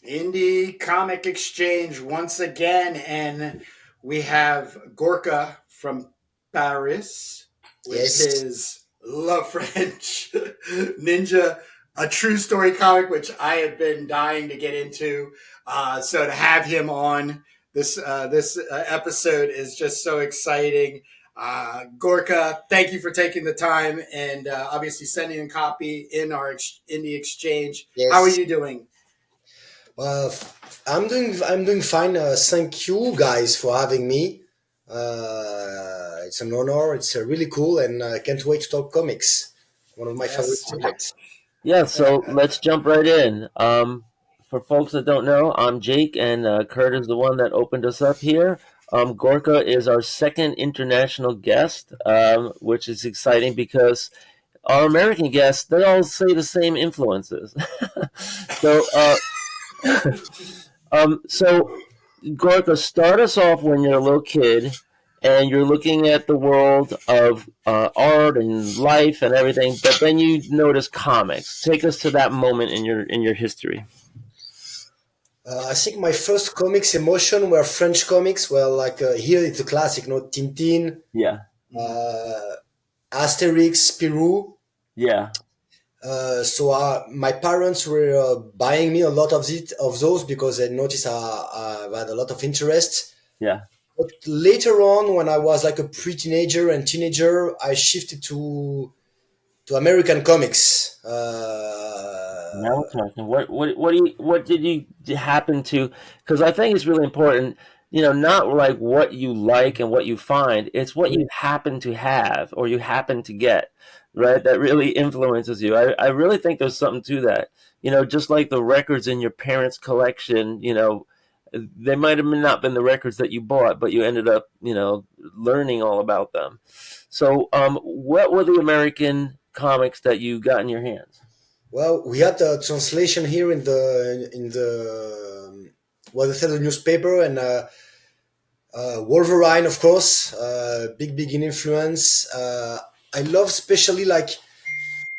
Indie Comic Exchange once again, and we have Gorka from Paris with Yes. his Love French Ninja, a true story comic, which I have been dying to get into. So to have him on this episode is just so exciting. Gorka, thank you for taking the time and obviously sending a copy in our indie exchange. How are Yes. you doing? I'm doing fine. Thank you guys for having me. It's an honor. It's really cool, and I can't wait to talk comics. One of my favorite Yes. subjects. Yeah, so let's jump right in. For folks that don't know, I'm Jake, and Kurt is the one that opened us up here. Gorka is our second international guest, which is exciting because our American guests, they all say the same influences. so, so Gorka, start us off when you're a little kid and you're looking at the world of art and life and everything, but then you notice comics. Take us to that moment in your history. I think my first comics emotion were French comics. Well, like here it's a classic, Tintin, Yeah, uh, Asterix, Spirou. yeah, So my parents were buying me a lot of those because they noticed I had a lot of interest. yeah. But later on, when I was like a pre-teenager and teenager, I shifted to American comics. Now we're talking. What did you happen to? Because I think it's really important. Not like what you like and what you find. It's what you happen to have or you happen to get, right? That really influences you. I really think there's something to that. Just like the records in your parents' collection. They might have not been the records that you bought, but you ended up, learning all about them. So, what were the American comics that you got in your hands? Well, we had a translation here in the well, they said the newspaper and Wolverine, of course, big in influence. I love especially like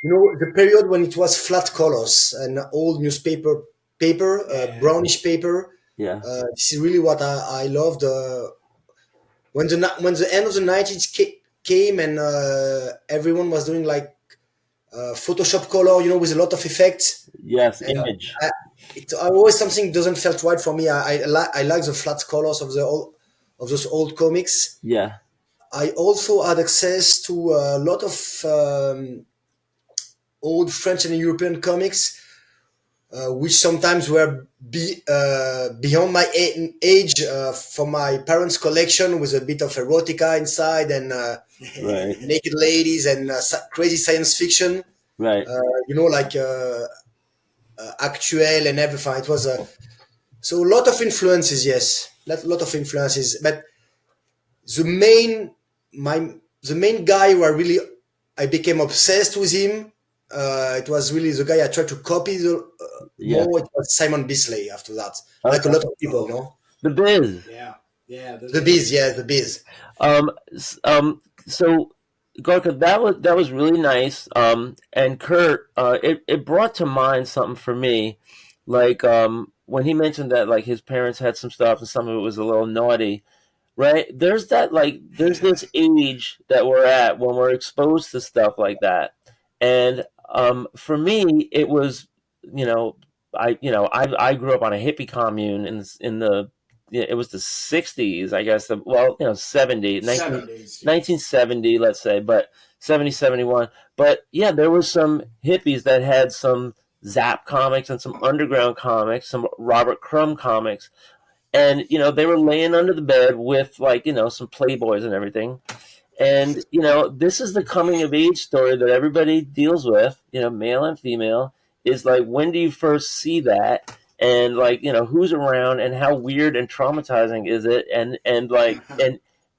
the period when it was flat colors and old newspaper paper, Yeah. brownish paper. Yeah. This is really what I loved. When the end of the 90s came and everyone was doing like Photoshop color, with a lot of effects. Yes, And Yeah. image. it always something doesn't felt right for me. I like the flat colors of those old comics. Yeah. I also had access to a lot of old French and European comics, which sometimes were beyond my age, for my parents' collection, with a bit of erotica inside and Right. naked ladies and crazy science fiction. Right. Like actuel and everything. It was so a lot of influences. Yes, lot of influences. But the main my the main guy who I became obsessed with him. It was really the guy I tried to copy Yeah. more. It was Simon Bisley after that, like a Okay. lot of people, Oh, The Biz. yeah. Yeah. The Biz, yeah, the Biz. So Gorka, that was really nice. And Kurt, it brought to mind something for me, like when he mentioned that like his parents had some stuff and some of it was a little naughty. Right? There's this age that we're at when we're exposed to stuff like that. And for me it was, you know, I grew up on a hippie commune in the yeah, it was the 60s, I guess. Well, 70, 70s. 1970, let's say, but 70, 71. But yeah, there was some hippies that had some Zap comics and some underground comics, some Robert Crumb comics, and they were laying under the bed with, like, some playboys and everything. And this is the coming of age story that everybody deals with, male and female, is like, when do you first see that, and like, who's around and how weird and traumatizing is it, and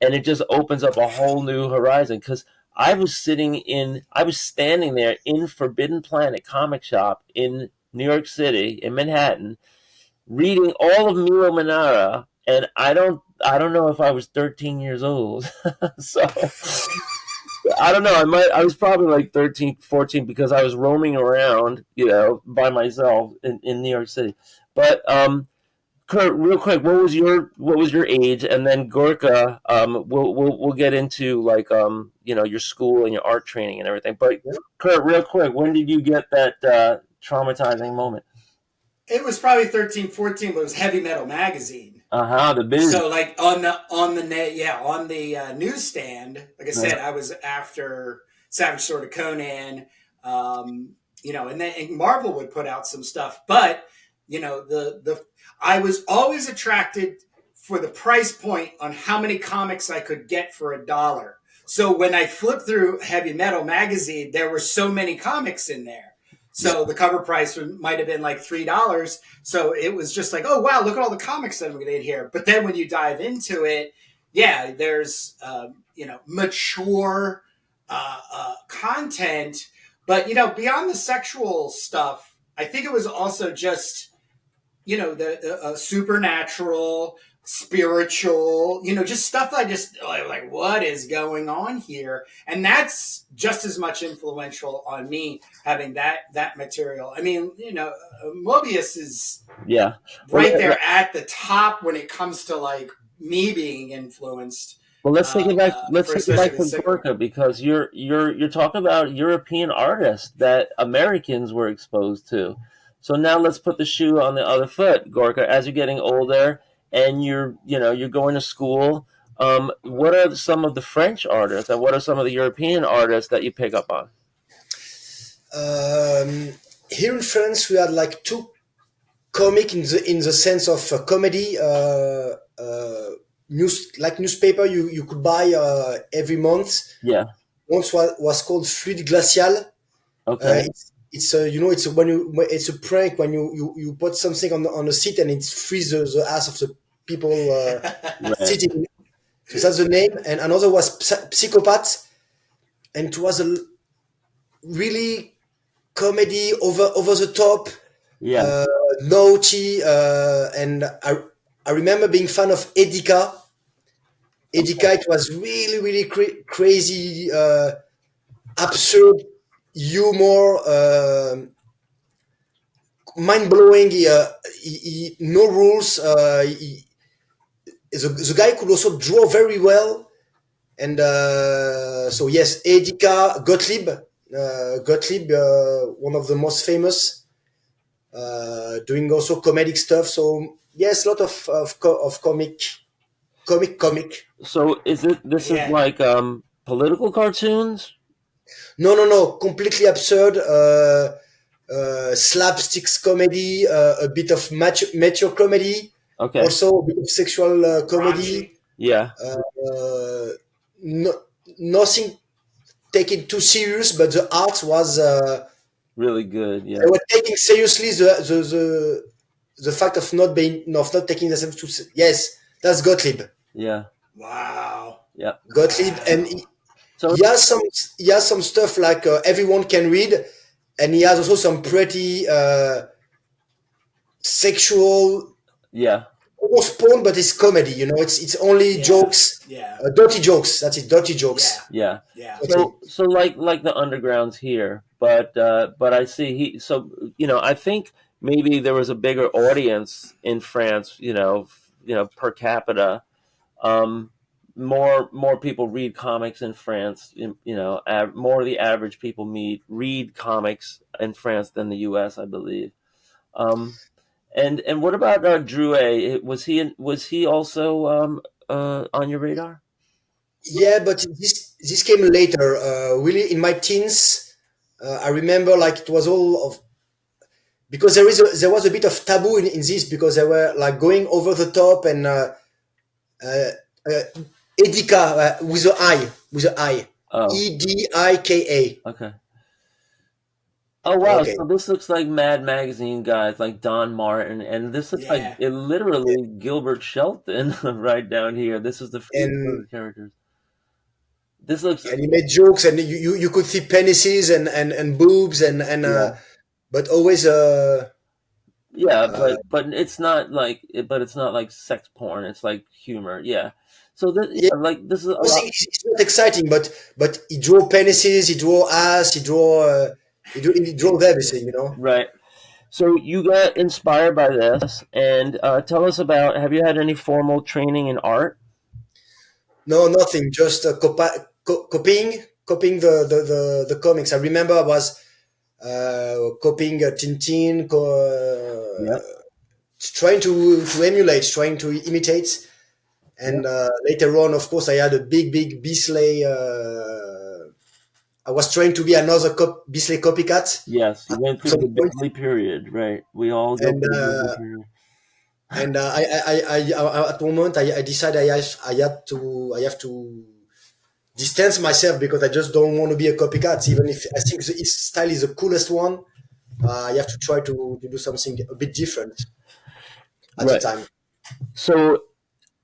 it just opens up a whole new horizon. Because I was standing there in Forbidden Planet comic shop in New York City, in Manhattan, reading all of Milo Manara, and I don't know if I was 13 years old. So I don't know. I was probably like 13, 14 because I was roaming around, by myself in New York City. But Kurt, real quick, what was your age? And then Gorka, we'll get into like your school and your art training and everything. But Kurt, real quick, when did you get that traumatizing moment? It was probably 13, 14, but it was Heavy Metal magazine. The biz. So like on the net, yeah, on the newsstand. Like I said, I was after Savage Sword of Conan, and then and Marvel would put out some stuff, but the I was always attracted for the price point on how many comics I could get for $1. So when I flipped through Heavy Metal magazine, there were so many comics in there. So the cover price might have been like $3. So it was just like, oh, wow, look at all the comics that I'm going to get here. But then when you dive into it, yeah, there's, mature content. But, beyond the sexual stuff, I think it was also just, the supernatural, spiritual, just stuff I just like, what is going on here? And that's just as much influential on me having that material. I mean, Mobius is right there at the top when it comes to like me being influenced. Well, let's take it back. Let's take it back to Sick Gorka because you're talking about European artists that Americans were exposed to. So now let's put the shoe on the other foot, Gorka. As you're getting older and you're going to school, what are some of the French artists and what are some of the European artists that you pick up on? Here in France, we had like two comic in the sense of comedy. Newspaper you could buy every month. Yeah. Once was called Fluide Glacial. Okay. It's a prank when you put something on a seat and it freezes the ass of the people sitting. So that's the name. And another was Psychopath, and it was a really comedy over the top, naughty, and I remember being fan of Edika. It was really, really crazy, absurd humor, mind blowing. No rules. The guy could also draw very well, and so yes, Edika Gottlieb, one of the most famous, doing also comedic stuff. So yes, a lot of comic. So is like political cartoons? No, completely absurd. Slapsticks comedy, a bit of mature comedy, Okay. also a bit of sexual comedy. Yeah. Nothing taken too serious, but the art was really good. Yeah. They were taking seriously the fact of not taking themselves too. Yes, that's Gottlieb. Yeah. Wow. Yeah. Gottlieb, and he has some stuff like everyone can read, and he has also some pretty sexual. Yeah. Almost porn, but it's comedy. It's only jokes. Yeah. Dirty jokes. That's it. Dirty jokes. Yeah. So like the undergrounds here, but I see I think maybe there was a bigger audience in France. Per capita. More people read comics in France. More of the average people read comics in France than the U.S., I believe. And what about Drouet? Was he also on your radar? Yeah, but this came later. Really, in my teens, I remember like it was all of because there was a bit of taboo in this because they were like going over the top and Edika with an I. Oh. Edika. Okay. Oh wow! Okay. So this looks like Mad Magazine guys, like Don Martin, and this looks like it literally Gilbert Shelton right down here. This is the first characters. This looks. And he made jokes, and you could see penises and boobs but always but it's not like sex porn. It's like humor. Yeah. So that, Yeah, yeah, like this is a I lot. think it's not exciting, but he draw penises, he draw ass, he draws everything, you know. Right. So you got inspired by this, and tell us about. Have you had any formal training in art? No, nothing, just copying the comics. I remember I was copying Tintin, Yep. trying to emulate, trying to imitate. And Yep. later on, of course, I had a big Bisley. I was trying to be another Bisley copycat Yes, you at went through some the point, Bisley period, right? We all go and through the Bisley period. at one moment I decided I have to distance myself because I just don't want to be a copycat. Even if I think his style is the coolest one, I have to try to do something a bit different at the Right. time. So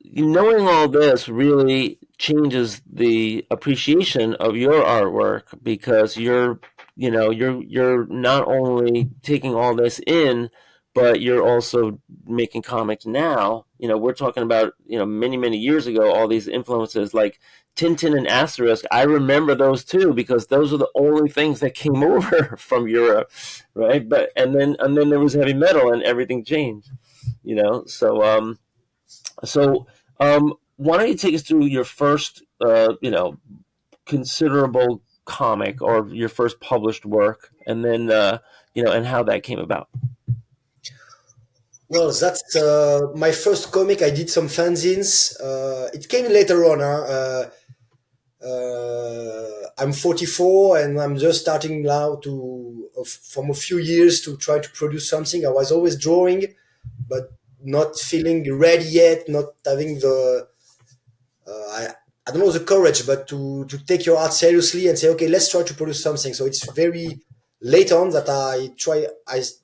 knowing all this really changes the appreciation of your artwork because you're not only taking all this in, but you're also making comics now. We're talking about many years ago, all these influences like Tintin and Asterisk. I remember those too because those are the only things that came over from Europe, right? But and then there was heavy metal and everything changed. So why don't you take us through your first, considerable comic or your first published work, and then and how that came about. Well, that's my first comic. I did some fanzines. It came later on. I'm 44 and I'm just starting now from a few years to try to produce something. I was always drawing, but not feeling ready yet, not having I don't know the courage, but to take your art seriously and say, okay, let's try to produce something. So it's very late on that I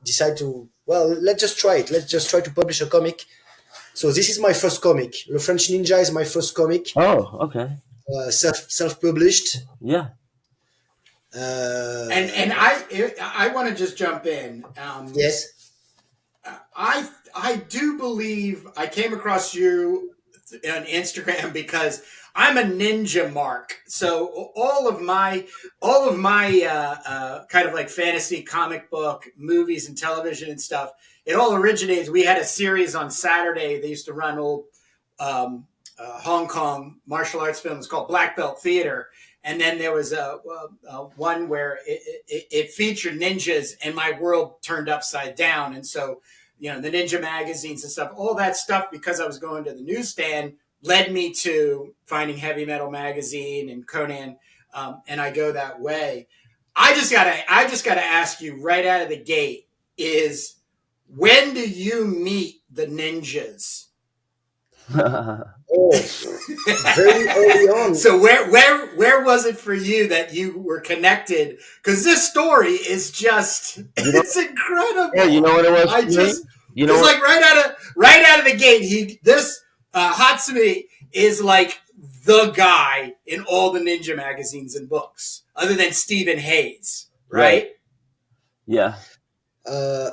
decide to, well, let's just try it. Let's just try to publish a comic. So this is my first comic. Le French Ninja is my first comic, Oh, okay. self published. Yeah. And I want to just jump in. Yes. I do believe I came across you on Instagram because I'm a ninja mark. So all of my kind of like fantasy comic book movies and television and stuff. It all originates. We had a series on Saturday. They used to run old Hong Kong martial arts films called Black Belt Theater. And then there was a one where it featured ninjas, and my world turned upside down. And so the ninja magazines and stuff, all that stuff, because I was going to the newsstand, led me to finding Heavy Metal Magazine and Conan, and I go that way. I just gotta ask you right out of the gate: is when do you meet the ninjas? Oh, very early on. So where was it for you that you were connected? Because this story is just it's Yeah, you know incredible. what it was I for me? just You know because what? like right out of the gate, this Hatsumi is like the guy in all the ninja magazines and books, other than Stephen Hayes, Right. right? Yeah. Uh,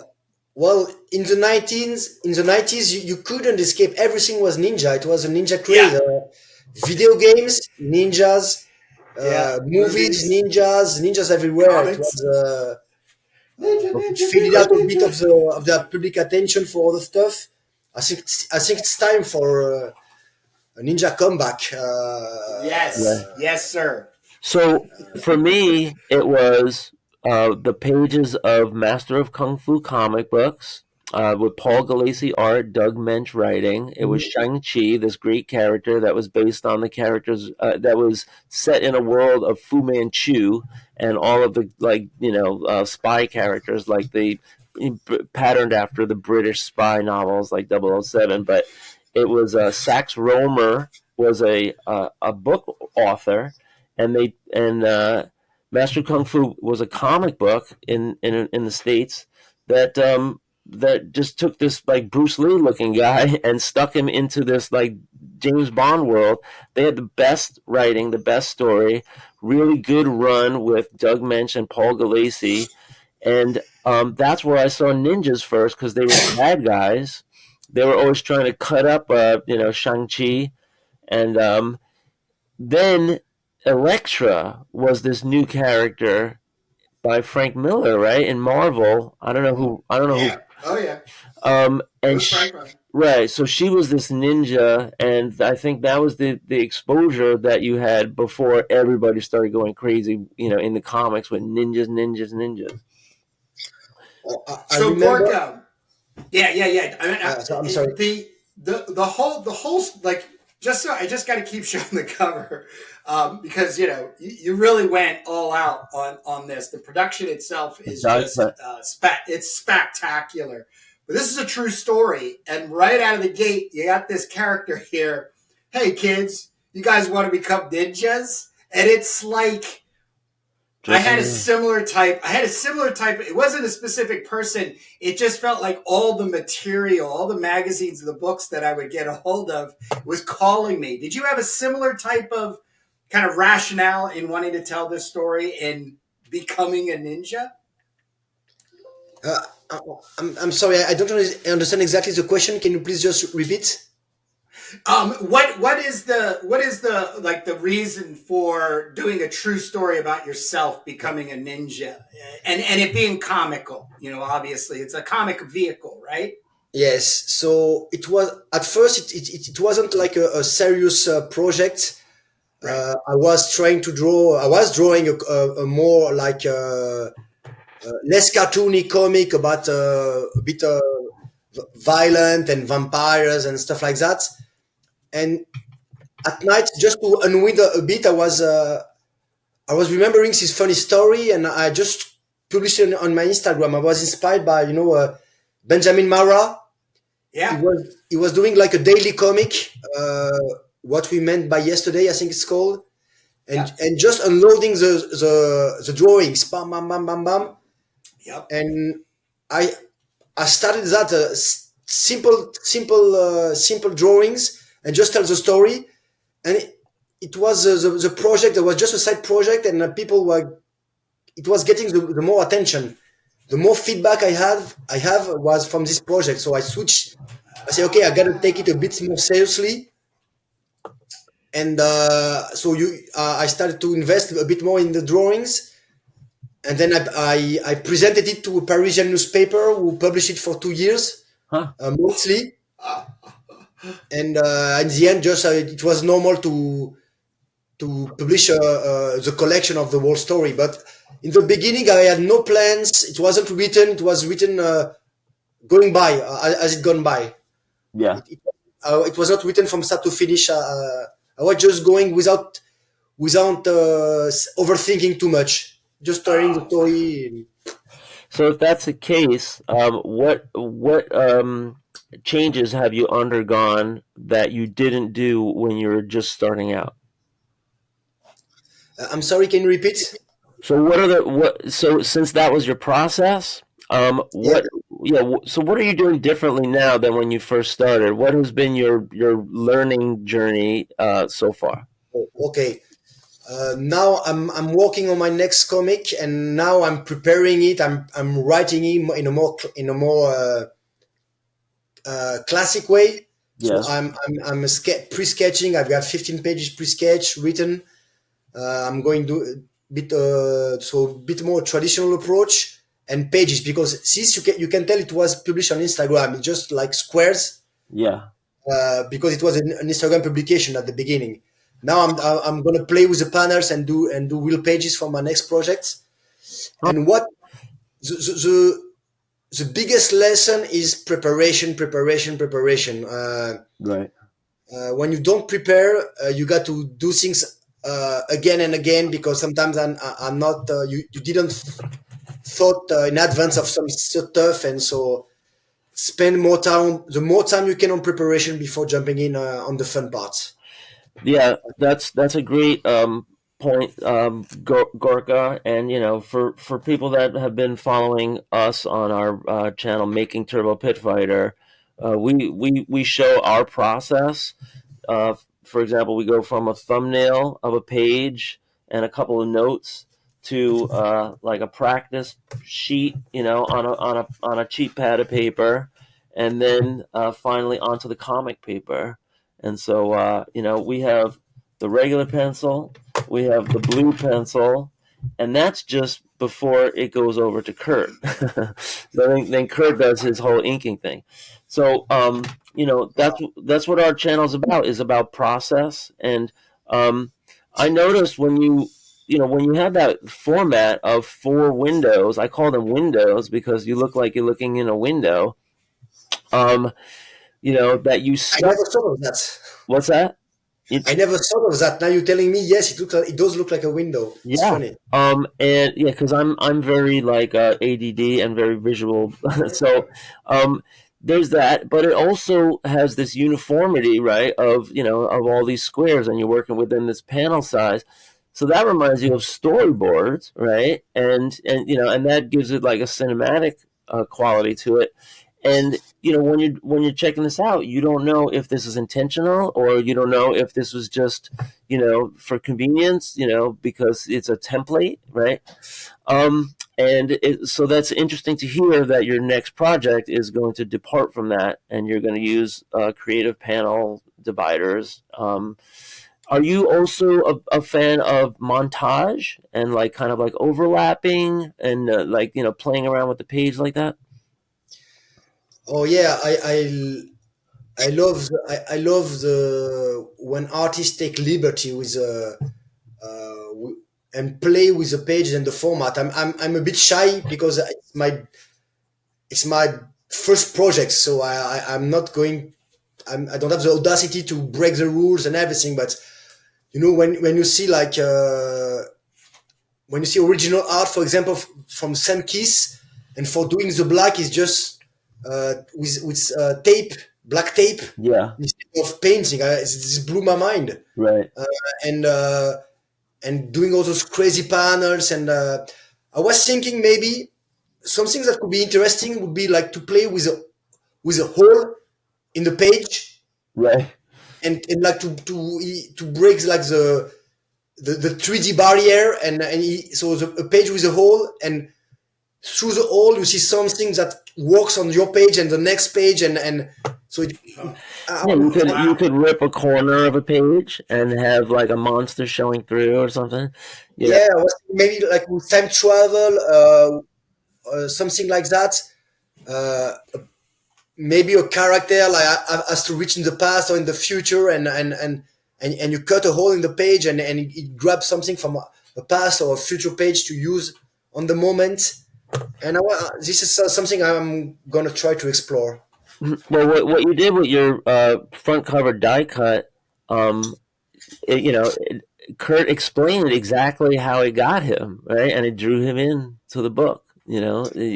well, in the 90s, you couldn't escape. Everything was ninja. It was a ninja craze. Yeah, Video games, ninjas, yeah. movies, Movies, ninjas everywhere. It comics, was ninja, ninja, faded ninja, out a bit ninja. of the public attention for other stuff. I think it's time for a ninja comeback. Yeah. Yes, sir. So for me, it was the pages of Master of Kung Fu comic books with Paul Galassi art, Doug Mensch writing. It was Shang-Chi, this great character that was based on the characters that was set in a world of Fu Manchu and all of the spy characters like the patterned after the British spy novels like 007. But it was Sax Rohmer was a book author, and Master Kung Fu was a comic book in the states that just took this like Bruce Lee looking guy and stuck him into this like James Bond world. They had the best writing, the best story, really good run with Doug Mensch and Paul Galassi, and that's where I saw ninjas first because they were bad guys. They were always trying to cut up, Shang Chi, And then Elektra was this new character by Frank Miller, right? In Marvel. I don't know who. I don't know who. Yeah. Oh yeah. It And was Franklin. right, so she was this ninja, and I think that was the exposure that you had before everybody started going crazy, in the comics with ninjas, ninjas, ninjas. I So remember. Gorka, yeah. I mean, So I'm sorry. the whole like just so I just got to keep showing the cover because you really went all out on this. The production itself It is does, just but it's spectacular. But this is a true story, and right out of the gate, you got this character here. Hey kids, you guys want to become ninjas? And it's like I just had a in similar type. It wasn't a specific person. It just felt like all the material, all the magazines, the books that I would get a hold of was calling me. Did you have a similar type of kind of rationale in wanting to tell this story and becoming a ninja? Uh, I- I'm sorry. I don't understand exactly the question. Can you please just repeat? What is the like the reason for doing a true story about yourself becoming a ninja and it being comical? Obviously it's a comic vehicle, right? Yes. So it was at first. It wasn't like a serious project. Right. I was trying to draw. I was drawing a more like less cartoony comic about a bit violent and vampires and stuff like that. And at night, just to unwind a bit, I was remembering this funny story, and I just published it on my Instagram. I was inspired by Benjamin Mara. He Yeah. was he was doing like a daily comic. What we meant by yesterday, I think it's called, and Yep. and just unloading the drawings, bam, bam, bam, bam, bam, Yep. and I I started that simple drawings and just tell the story, and it was the project that was just a side project, and people were it was getting the more attention, the more feedback I have was from this project. So I switched. I say, okay, I gotta take it a bit more seriously, and I started to invest a bit more in the drawings, and then I presented it to a Parisian newspaper who published it for 2 years, huh? monthly, and in the end, just it was normal to publish the collection of the whole story. But in the beginning, I had no plans. It wasn't written. It was written going by as it gone by. Yeah. It was not written from start to finish. I was just going without overthinking too much. Just telling the Oh, story. So if that's the case, what changes have you undergone that you didn't do when you were just starting out? I'm sorry. Can you repeat? So what are the what? So since that was your process, Yeah. what? Yeah. So what are you doing differently now than when you first started? What has been your learning journey so far? Okay. Now I'm working on my next comic, and now I'm preparing it. I'm writing it in a more classic way. So Yeah. I'm pre-sketching. I've got 15 pages pre-sketch written. I'm going to bit more traditional approach and pages, because since you can tell it was published on Instagram, it's just like squares, Yeah. because it was an Instagram publication at the beginning. Now I'm gonna play with the panels and do real pages for my next project. Huh. And what the biggest lesson is preparation, preparation, preparation. Right. When you don't prepare, you got to do things again and again, because sometimes I'm not you didn't thought in advance of some stuff, and so spend more time the more time you can on preparation before jumping in on the fun parts. Yeah, that's a great point, Gorka. And for people that have been following us on our channel, Making Turbo Pit Fighter, we show our process. For example, we go from a thumbnail of a page and a couple of notes to like a practice sheet, on a cheap pad of paper, and then finally onto the comic paper. And so we have the regular pencil, we have the blue pencil, and that's just before it goes over to Kurt. So then Kurt does his whole inking thing. So that's what our channel is about process. And I noticed when you have that format of 4 windows, I call them windows because you look like you're looking in a window. That you I stuck. never thought of that. What's that? I never thought of that. Now you're telling me, yes, it does look like a window. It's Yeah. funny. And yeah, because I'm very like ADD and very visual, so there's that. But it also has this uniformity, right? Of all these squares, and you're working within this panel size. So that reminds you of storyboards, right? And that gives it like a cinematic quality to it. And when you're checking this out, you don't know if this is intentional or you don't know if this was just for convenience, because it's a template, right? So that's interesting to hear that your next project is going to depart from that, and you're going to use creative panel dividers. Are you also a fan of montage and like kind of like overlapping and playing around with the page like that? Oh yeah, I love the when artists take liberty with and play with the pages and the format. I'm a bit shy because it's my first project, so I'm not going. I don't have the audacity to break the rules and everything. But when you see when you see original art, for example, from Sam Keith, and for doing the black is just with tape, black tape, Yeah. instead of painting. This blew my mind. Right. And and doing all those crazy panels. And I was thinking maybe something that could be interesting would be like to play with a hole in the page, Right. and like to break like the 3D barrier, so a page with a hole, and through the hole you see something that works on your page and the next page, and so it. Yeah, you could rip a corner of a page and have like a monster showing through or something. Yeah, I was maybe like with time travel, something like that. Uh, Maybe a character like has to reach in the past or in the future, and you cut a hole in the page, and it grabs something from a past or a future page to use on the moment. And this is something I'm gonna try to explore. Well, what you did with your front cover die cut, um, it, you know, it, Kurt explained exactly how it got him, right? And it drew him in to the book. You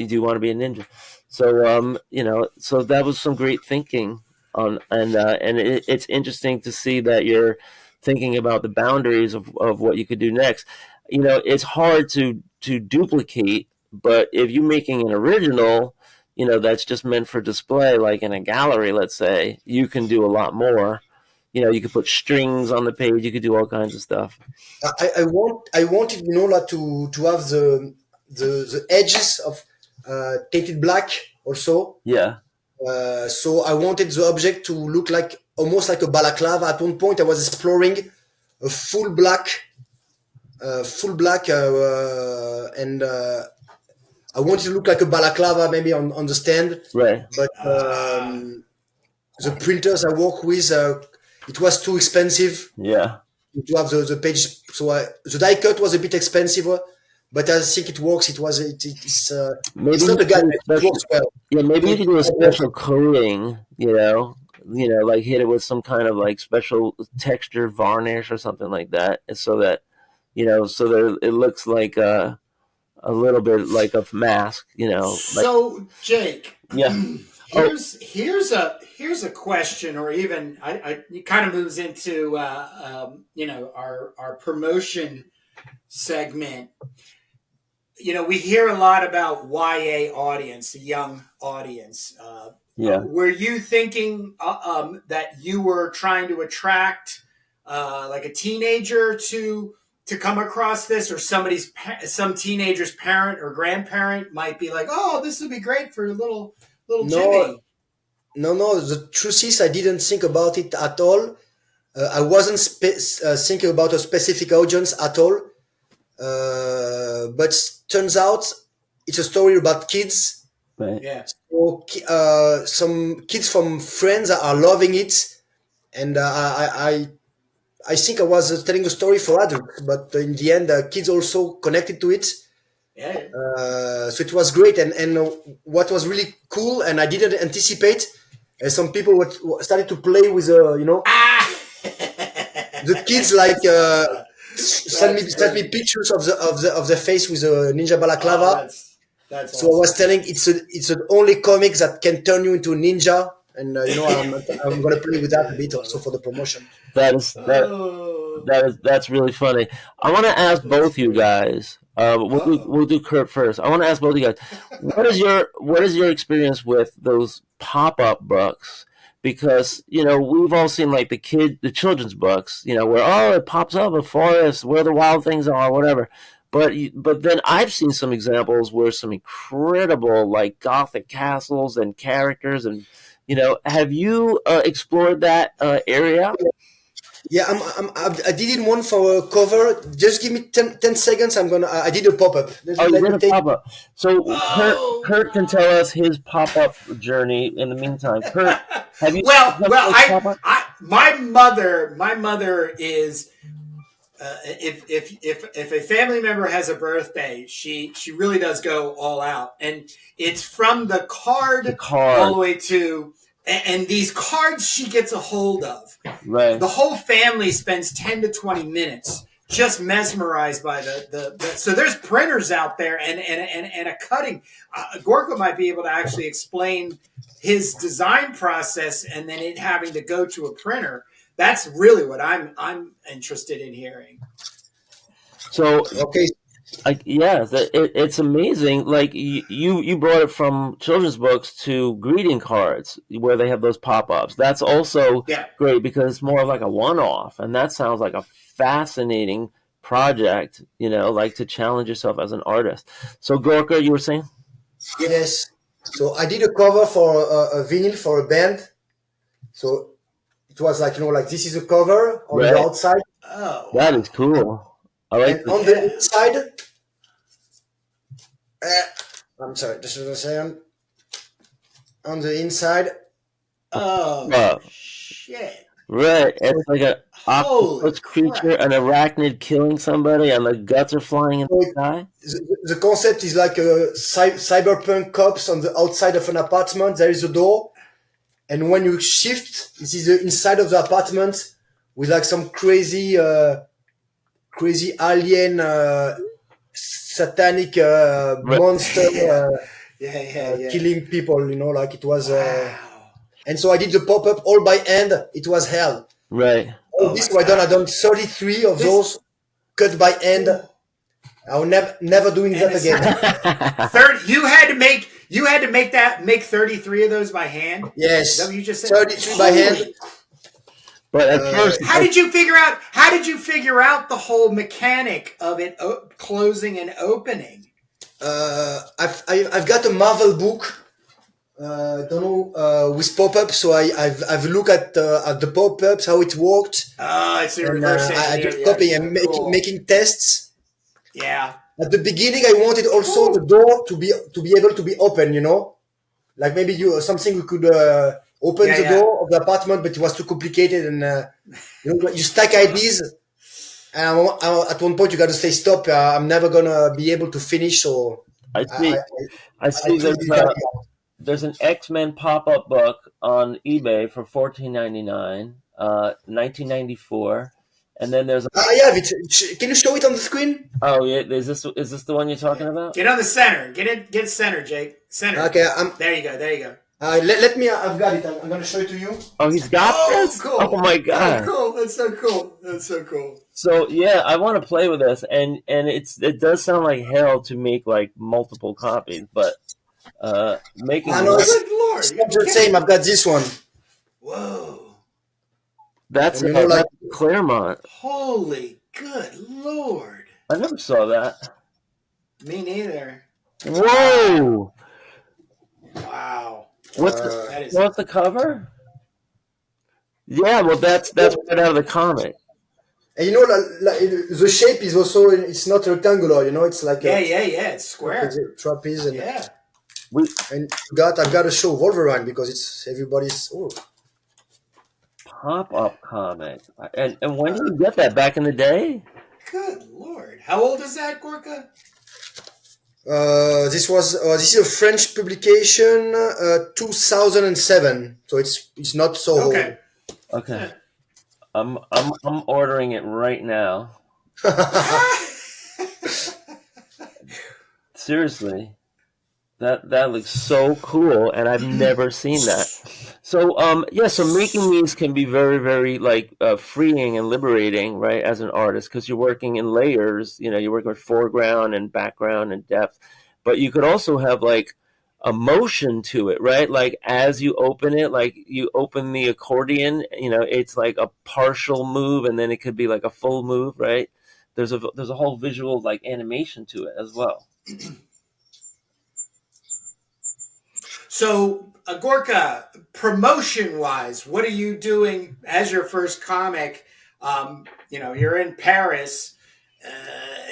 do want to be a ninja. So that was some great thinking and it's interesting to see that you're thinking about the boundaries of what you could do next. It's hard to duplicate, but if you're making an original, that's just meant for display, like in a gallery, let's say, you can do a lot more. You could put strings on the page. You could do all kinds of stuff. I wanted like to have the edges of painted black also. Yeah. So I wanted the object to look like almost like a balaclava. At one point, I was exploring a full black, and I wanted to look like a balaclava, maybe on the stand. Right. But the printers I work with, it was too expensive Yeah. to have the page. So the die cut was a bit expensive, but I think it works. Maybe it's not a guy. It works well. Yeah, maybe you could do a special coating, like hit it with some kind of like special texture varnish or something like that, so that it looks like a little bit like a mask, So Jake, Yeah. here's a question, or even it kind of moves into our promotion segment. We hear a lot about YA audience, the young audience. Yeah. Were you thinking that you were trying to attract like a teenager to come across this, or some teenager's parent or grandparent might be like, "Oh, this would be great for little No, Jimmy"? no. The truth is, I didn't think about it at all. I wasn't thinking about a specific audience at all. But turns out it's a story about kids. Right. Yeah. So, some kids from friends are loving it, and I think I was telling a story for adults, but in the end, kids also connected to it. Yeah. So it was great, and what was really cool, and I didn't anticipate, some people started to play with, Ah! the kids, like, send me pictures of the face with a ninja Oh, balaclava. that's So I was awesome. telling, it's the only comic that can turn you into a ninja, and I'm gonna play with that a bit also for the promotion. That is that Oh, that's really funny. I want to ask that's both you great. guys. Uh-oh. We'll do Kurt first. I want to ask both you guys. What is your experience with those pop up books? Because we've all seen like the children's books. Where it pops up a forest where the wild things are, whatever. But then I've seen some examples where some incredible like gothic castles and characters and have you explored that area? Yeah, I did it one for a cover. Just give me 10 seconds. I did a pop up. Oh, you Let did me a take. pop up. So Oh. Kurt can tell us his pop up journey. In the meantime, Kurt, have you seen well, some well, of those pop up? my mother is. If a family member has a birthday, she really does go all out, and it's from the The card all card, the way to, and these cards she gets a hold of. right? The whole family spends 10 to 20 minutes just mesmerized by the so there's printers out there and a cutting. Gorka might be able to actually explain his design process and then it having to go to a printer. That's really what I'm interested in hearing. So Okay, yeah, it's amazing. Like you brought it from children's books to greeting cards where they have those pop ups. That's also Yeah. great because it's more of like a one off, and that sounds like a fascinating project. Like to challenge yourself as an artist. So Gorka, you were saying? yes. So I did a cover for a vinyl for a band. So it was like, like this is a cover on the Right. outside, Oh That wow. is cool. I like and this. on the Yeah. inside. I'm sorry, just a second. On the inside, Oh Uh, shit. right. so, It's like an Holy octopus creature, crap. an arachnid killing somebody, and the guts are flying in so the sky. the concept is like a cyberpunk cops on the outside of an apartment. There is a door, and when you shift, this is the inside of the apartment with like some crazy alien, satanic, Right. monster, Yeah. Yeah. killing people. Like it was. Wow. And so I did the pop up all by hand. It was hell. Right. All Oh this my I done. I done god. 33 of This those cut by hand. oh, I will never doing and that it's again. 30 you had to make 33 of those by hand? Is that Yes, what you just said? 33 by hand. Holy. But at Uh, first, How did you figure out the whole mechanic of it closing and opening? I've got a Marvel book. Don't know, with pop-ups. So I've looked at the pop-ups, how it worked, Oh, it's a and reverse I engineer. just Yeah, copying and cool. making tests. Yeah. At the beginning, I wanted also the door to be able to be open. Like maybe something we could open the Yeah. door of the apartment, but it was too complicated, and you stack ideas. And at one point, you got to say stop. I'm never gonna be able to finish, so I I see. I, I I see. took this guy out. There's an X-Men pop-up book on eBay for $14.99, 1994, and then there's I have it. Can you show it on the screen? oh yeah, is this the one you're talking about? Get on the center. Get center, Jake. Center. Okay, There you go. let me. I've got it. I'm gonna show it to you. Oh, he's got Oh, this. cool. Oh my god. Oh, cool. That's so cool. So yeah, I want to play with this, and it does sound like hell to make like multiple copies, but making I know one, Good Lord. it's not the same. I've got this one. Whoa. that's And that's Claremont. Holy good Lord. I never saw that. Me neither. Whoa! Wow. What's the That is what's the cover? Yeah, well, that's right out of the comic. And you know, the shape is also, it's not rectangular. You know, it's like yeah, a yeah, yeah. It's square. trapeze, Yeah. We and I've got to show Wolverine because it's everybody's. Oh, pop up comic, and when did you get that? Back in the day? Good Lord. How old is that, Gorka? this is a French publication, 2007. So it's not so Okay. old. Okay, Yeah. I'm ordering it right now. Seriously, that looks so cool, and I've never seen that. So yeah, so making these can be very very like freeing and liberating, right? As an artist, because you're working in layers. You know, you're working with foreground and background and depth, but you could also have like emotion to it, right? Like as you open it, like you open the accordion, you know, it's like a partial move, and then it could be like a full move, right? There's a whole visual like animation to it as well. So, Gorka, promotion wise, what are you doing as your first comic? You're in Paris.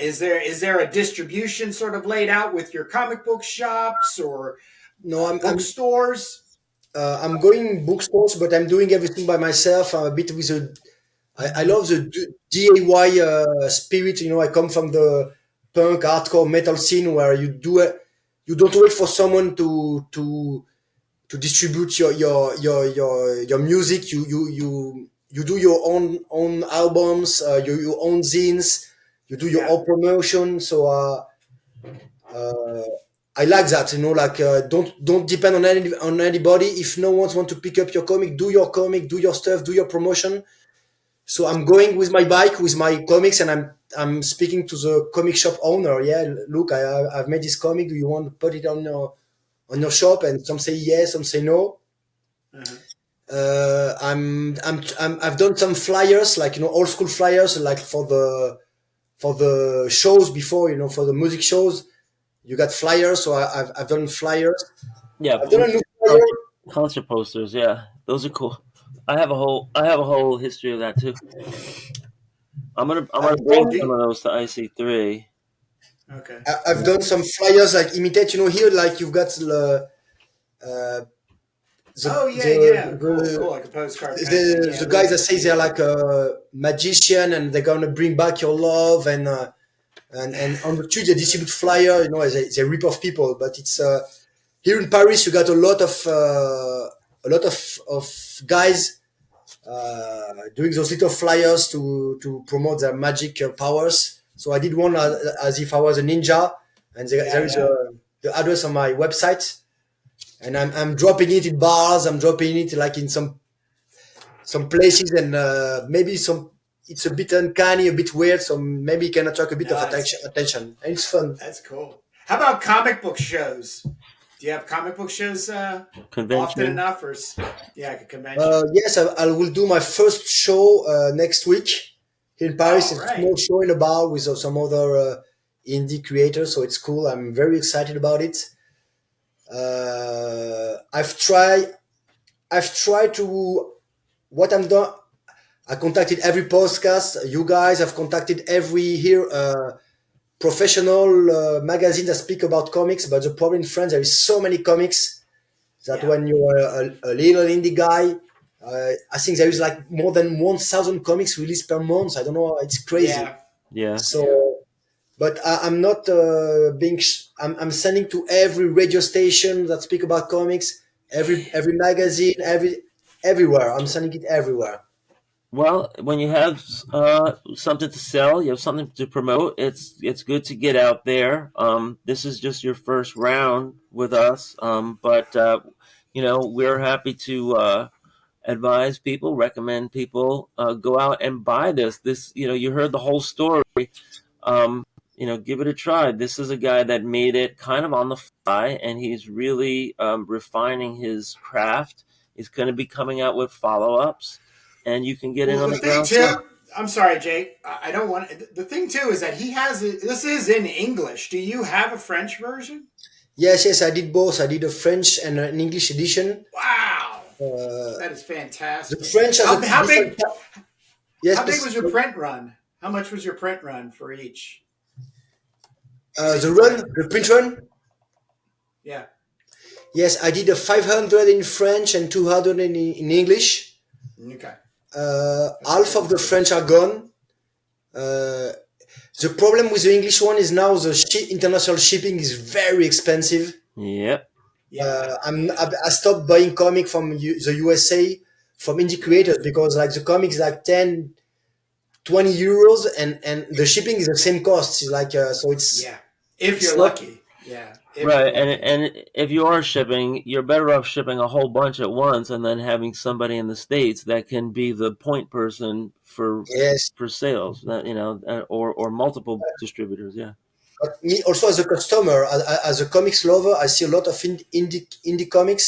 Is there a distribution sort of laid out with your comic book shops or No, bookstores? I'm going bookstores, but I'm doing everything by myself. I'm a bit with a. I love the DIY spirit. You know, I come from the punk, hardcore, metal scene where you do it. You don't wait for someone to distribute your music. You do your own albums, your own zines. You do your Yeah, own promotion. So uh, I like that. You know, like don't depend on anybody. If no one wants to pick up your comic, do your comic, do your stuff, do your promotion. So I'm going with my bike with my comics, and I'm speaking to the comic shop owner. Yeah, look, I've made this comic. Do you want to put it on your shop? And some say yes, some say no. uh-huh. I've done some flyers, like, you know, old school flyers, like for the shows before, you know, for the music shows. You got flyers, so I've done flyers. Yeah, I've done a new flyer. concert posters. Yeah, those are cool. I have a whole history of that too. I'm gonna I've bring done some of those to IC3. Okay. I've done some flyers like imitate. You know, here, like, you've got uh, Oh yeah, yeah. Cool, the cool. Like a postcard kind of thing. Yeah, the really guys that good say they're feeling. like a magician and they're gonna bring back your love, and on the street they distribute flyer. You know, they rip off people. But it's here in Paris. You got a lot of guys doing those little flyers to promote their magic powers. So I did one as if I was a ninja, and Yeah, there is yeah. the address on my website, and I'm dropping it in bars. I'm dropping it like in some places, and maybe some. It's a bit uncanny, a bit weird, so maybe it can attract a bit of No, it's attention, and it's fun. that's cool. How about comic book shows? Do you have comic book shows often Convention. enough, yeah, like a convention? Yes, I will do my first show next week here in Paris. All It's a right. small show in a bar with some other indie creators, so it's cool. I'm very excited about it. Uh, I've tried. I've tried to what I'm done. I contacted every podcast. You guys have contacted every here professional magazine that speak about comics. But the problem in France, there is so many comics that Yeah, when you're a little indie guy, I think there is like more than 1,000 comics released per month. I don't know, it's crazy. yeah, Yeah. yeah. So, but I'm not I'm sending to every radio station that speak about comics, every magazine, everywhere. I'm sending it everywhere. Well, when you have something to sell, you have something to promote. It's good to get out there. This is just your first round with us, but we're happy to advise people, recommend people go out and buy this. This, you heard the whole story. Um, give it a try. This is a guy that made it kind of on the fly, and he's really refining his craft. He's going to be coming out with follow ups, and you can get in Well, on the the thing ground floor. too. I'm sorry, Jake. I don't want. The thing too is that he has this is in English. Do you have a French version? Yes, yes, I did both. I did a French and an English edition. Wow, Uh, that is the fantastic. French has a How different. big? Yes, How big was your print run? How much was your print run for each that the you run, printed? the print run. Yeah. Yes, I did a 500 in French and 200 in English. Okay. That's Half pretty of the good. French are gone. Uh, the problem with the English one is now the international shipping is very expensive. Yep. Yeah. Yeah. I stopped buying comic from the USA from indie creators because like the comics like 10, 20 euros and the shipping is the same cost. It's like so Yeah. If it's you're not. lucky. Yeah. If Right, you're lucky. and if you are shipping, you're better off shipping a whole bunch at once, and then having somebody in the States that can be the point person Yes, for sales. That or multiple distributors. Yeah. but me also as a customer, as a comics lover, I see a lot of indie comics.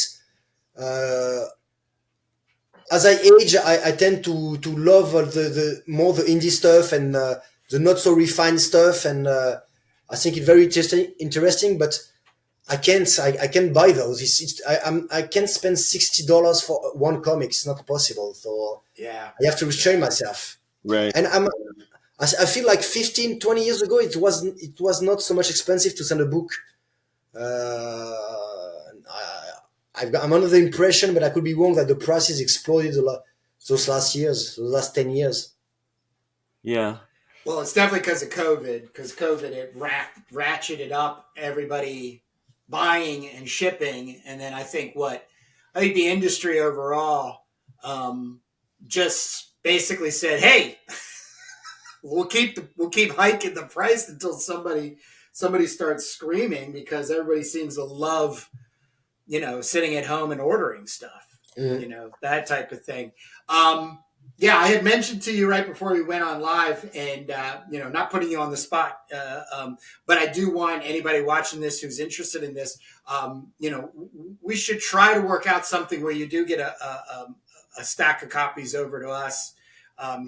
Uh, as I age, I tend to love the more the indie stuff and the not so refined stuff, and I think it's very interesting. But I can't buy those. I can't spend $60 for one comic. It's not possible. So Yeah. I have to restrain Yeah. myself. Right. And I feel like 15, 20 years ago, it was not so much expensive to send a book. I'm under the impression, but I could be wrong, that the prices exploded a lot those last 10 years. Yeah. Well, it's definitely because of COVID. Because COVID, it ratcheted up everybody buying and shipping, and then I think the industry overall um, just basically said, "Hey, we'll keep hiking the price until somebody starts screaming because everybody seems to love sitting at home and ordering stuff, Mm. that type of thing." Um, yeah, I had mentioned to you right before we went on live, and not putting you on the spot, but I do want anybody watching this who's interested in this. We should try to work out something where you do get a stack of copies over to us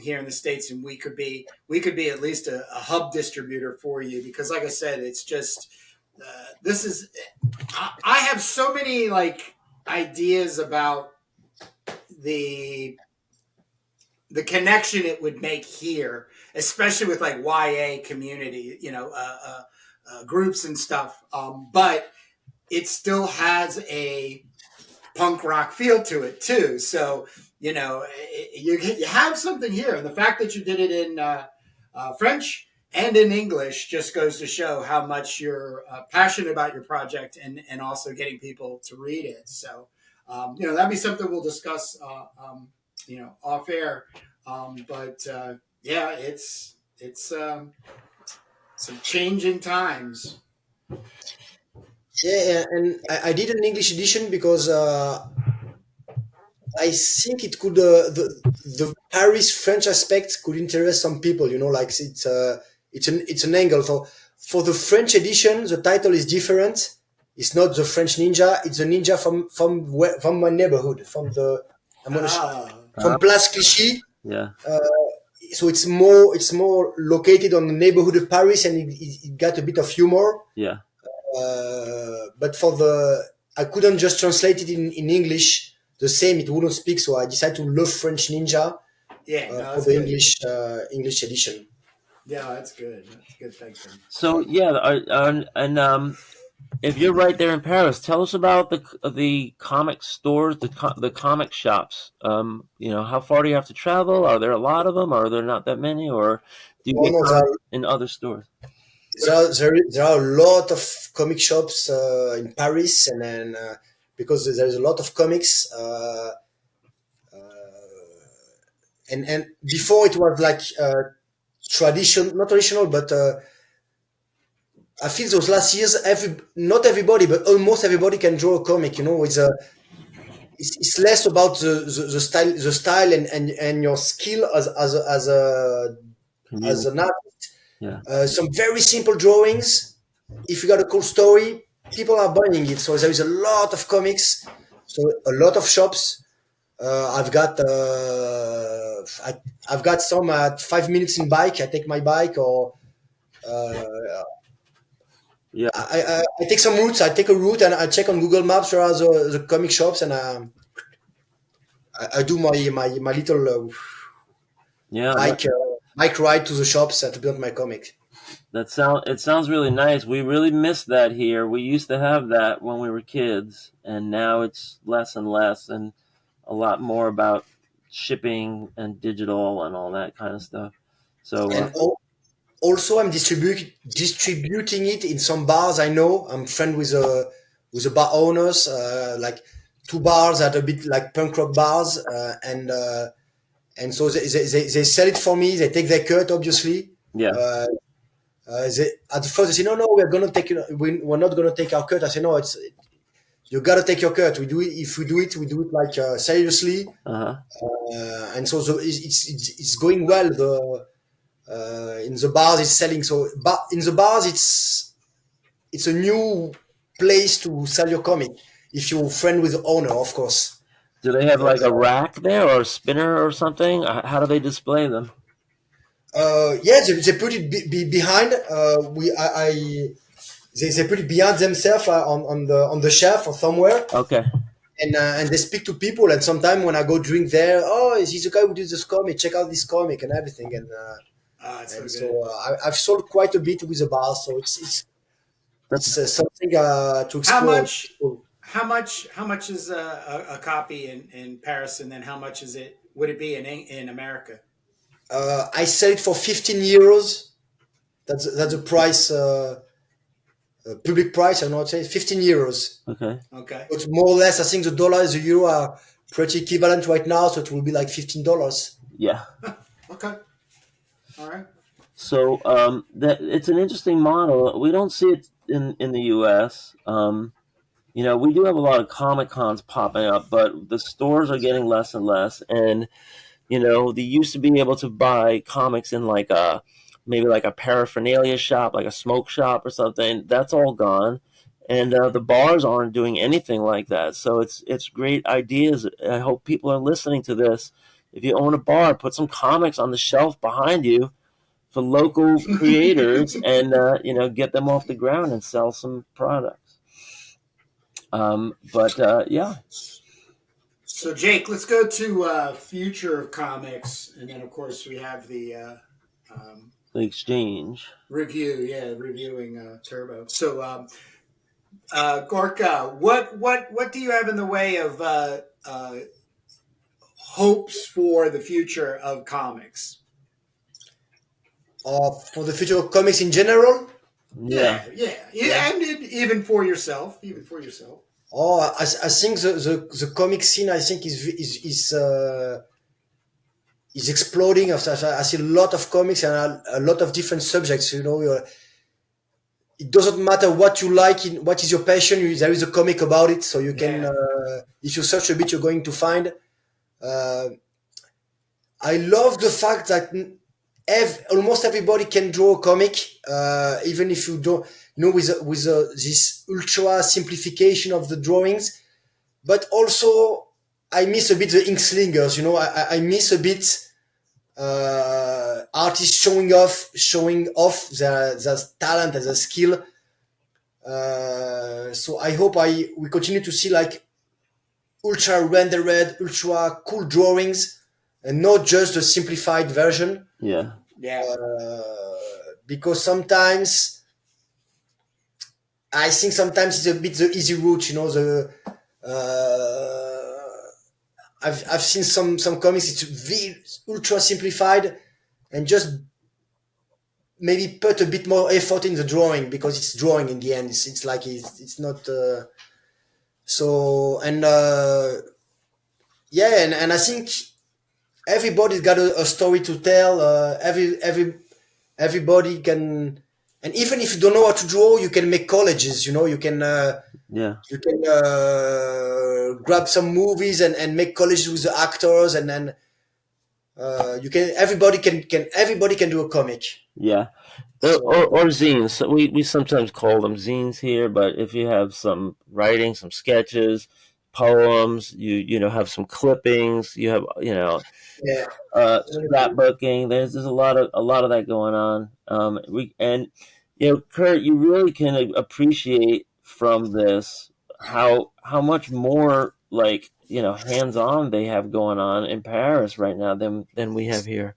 here in the States, and we could be at least a hub distributor for you because, like I said, it's just this is I have so many like ideas about the the connection it would make here, especially with like YA community, groups and stuff. But it still has a punk rock feel to it too. So you have something here, and the fact that you did it in French and in English just goes to show how much you're passionate about your project and also getting people to read it. So that'd be something we'll discuss off air. But yeah, it's some changing times. Yeah, and I did an English edition because I think it could the Paris French aspect could interest some people. Like it's an angle for the French edition. The title is different. It's not the French ninja. It's a ninja from my neighborhood, I'm gonna sh- Ah, Uh, from Place Clichy. yeah. So it's more located on the neighborhood of Paris, and it got a bit of humor. Yeah. But I couldn't just translate it in English the same. It wouldn't speak, so I decided to love French Ninja yeah, no, for that's the good. English edition. Yeah, that's good. That's good thinking. So yeah, and if you're right there in Paris, tell us about the comic stores, the comic shops. How far do you have to travel? Are there a lot of them? Are there not that many, or do you No, get no, comics in other stores? there are a lot of comic shops in Paris, and then because there's a lot of comics, and before it was like not traditional, but I feel those last years, not everybody, but almost everybody can draw a comic. It's less about the style and your skill as Community. an artist. Yeah. Some very simple drawings. If you got a cool story, people are buying it. So there is a lot of comics, so a lot of shops. I've got some at 5 minutes in bike. I take my bike, or uh, Yeah. I take some routes. I take a route and I check on Google Maps where are the comic shops, and I do my little Yeah. bike ride to the shops to build my comic. It sounds really nice. We really miss that here. We used to have that when we were kids, and now it's less and less, and a lot more about shipping and digital and all that kind of stuff. So And also, I'm distributing it in some bars. I know I'm friend with the bar owners, like two bars that are a bit like punk rock bars, and so they sell it for me. They take their cut, obviously. yeah, Uh, at first they say no, we're gonna take we're not gonna take our cut. I say no, it's you gotta take your cut. We do it if we do it like seriously, uh huh, and so it's going well. The in the bars it's selling. So but in the bars it's a new place to sell your comic if you're friend with the owner, of course. do they have like Uh, a rack there or a spinner or something? How do they display them? yeah, they put it behind. They put it behind themselves on the shelf or somewhere, Okay, and they speak to people. And sometimes when I go drink there, oh, is he the guy who did this comic? Check out this comic and everything. It's so And good. so I've sold quite a bit with the bar, so that's it's something to How explore. much? How much is a copy in Paris, and then how much is it? Would it be in America? I sell it for 15 euros. That's the price, public price. I don't know what to say. 15 euros. okay. Okay. But more or less, I think the dollar and the euro are pretty equivalent right now, so it will be like $15. Yeah. Okay. All right. So that it's an interesting model. We don't see it in the U.S. We do have a lot of Comic Cons popping up, but the stores are getting less and less. And they used to be able to buy comics in like a maybe like a paraphernalia shop, like a smoke shop or something. That's all gone, and the bars aren't doing anything like that. So it's great ideas. I hope people are listening to this. If you own a bar, put some comics on the shelf behind you for local creators, and get them off the ground and sell some products. But yeah, So Jake, let's go to future of comics, and then of course we have the the exchange. review. Yeah, reviewing Turbo. So Gorka, what do you have in the way of hopes for the future of comics? For the future of comics in general. Yeah, Yeah, and even for yourself, Oh, I think the comic scene I think is exploding. I see a lot of comics and a lot of different subjects. It doesn't matter what you like, what is your passion. There is a comic about it, so you can. Yeah, If you search a bit, you're going to find. Uh, I love the fact that almost everybody can draw a comic, even if you don't. With this ultra simplification of the drawings, but also I miss a bit the ink slingers. I miss a bit artists showing off their talent and their skill. So I hope we continue to see like ultra rendered, ultra cool drawings, and not just the simplified version. yeah, yeah, Because sometimes I think sometimes it's a bit the easy route. I've seen some comics. It's very ultra simplified, and just maybe put a bit more effort in the drawing because it's drawing in the end. It's like it's not. So and yeah, and I think everybody's got a story to tell. Everybody can, and even if you don't know how to draw, you can make collages. You can. yeah. You can grab some movies and make collages with the actors, and then you can. Everybody can do a comic. Yeah, or, So or zines. So we sometimes call them zines here, but if you have some writing, some sketches, poems, you have some clippings, you have yeah, scrapbooking. There's a lot of that going on. We and Kurt, you really can appreciate from this how much more like hands on they have going on in Paris right now than we have here.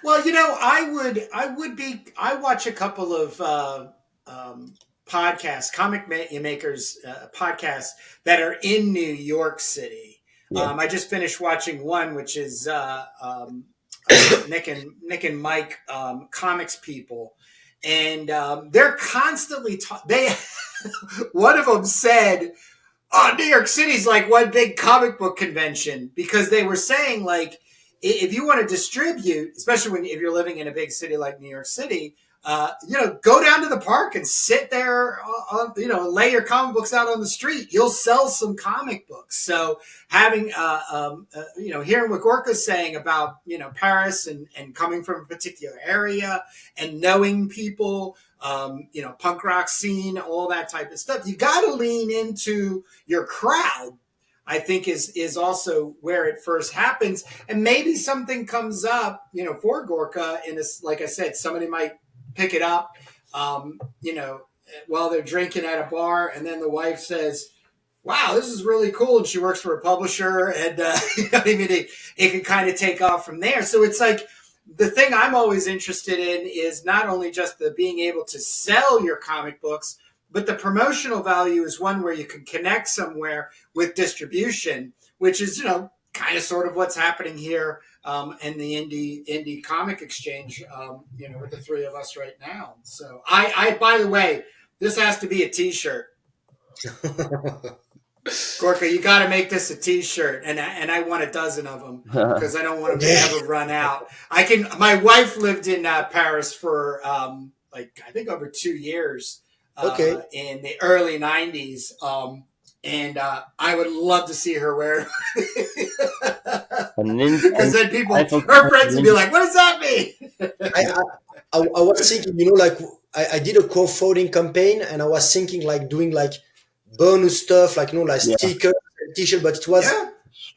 Well, I watch a couple of podcasts, makers podcasts that are in New York City. Yeah. I just finished watching one, which is Nick and Mike, comics people, and they're constantly they. One of them said, "Oh, New York City's like one big comic book convention," because they were saying like, if you want to distribute, especially if you're living in a big city like New York City, go down to the park and sit there, lay your comic books out on the street. You'll sell some comic books. So having, hearing what Gorka's saying about, Paris and coming from a particular area and knowing people, punk rock scene, all that type of stuff, you got to lean into your crowd. I think is also where it first happens, and maybe something comes up, for Gorka. In this, like I said, somebody might pick it up, while they're drinking at a bar, and then the wife says, "Wow, this is really cool," and she works for a publisher, and it can kind of take off from there. So it's like the thing I'm always interested in is not only just the being able to sell your comic books, but the promotional value is one where you can connect somewhere with distribution, which is, kind of sort of what's happening here in the indie comic exchange, with the three of us right now. So I by the way, this has to be a T-shirt. Gorka, you got to make this a T-shirt, and I want a dozen of them because I don't want them to ever run out. My wife lived in Paris for I think over 2 years. In the early 90s. And I would love to see her wear it. Because then her friends would be like, "What does that mean?" I was thinking, I did a crowdfunding campaign, and I was thinking like doing like bonus stuff, like stickers and T-shirt, but it was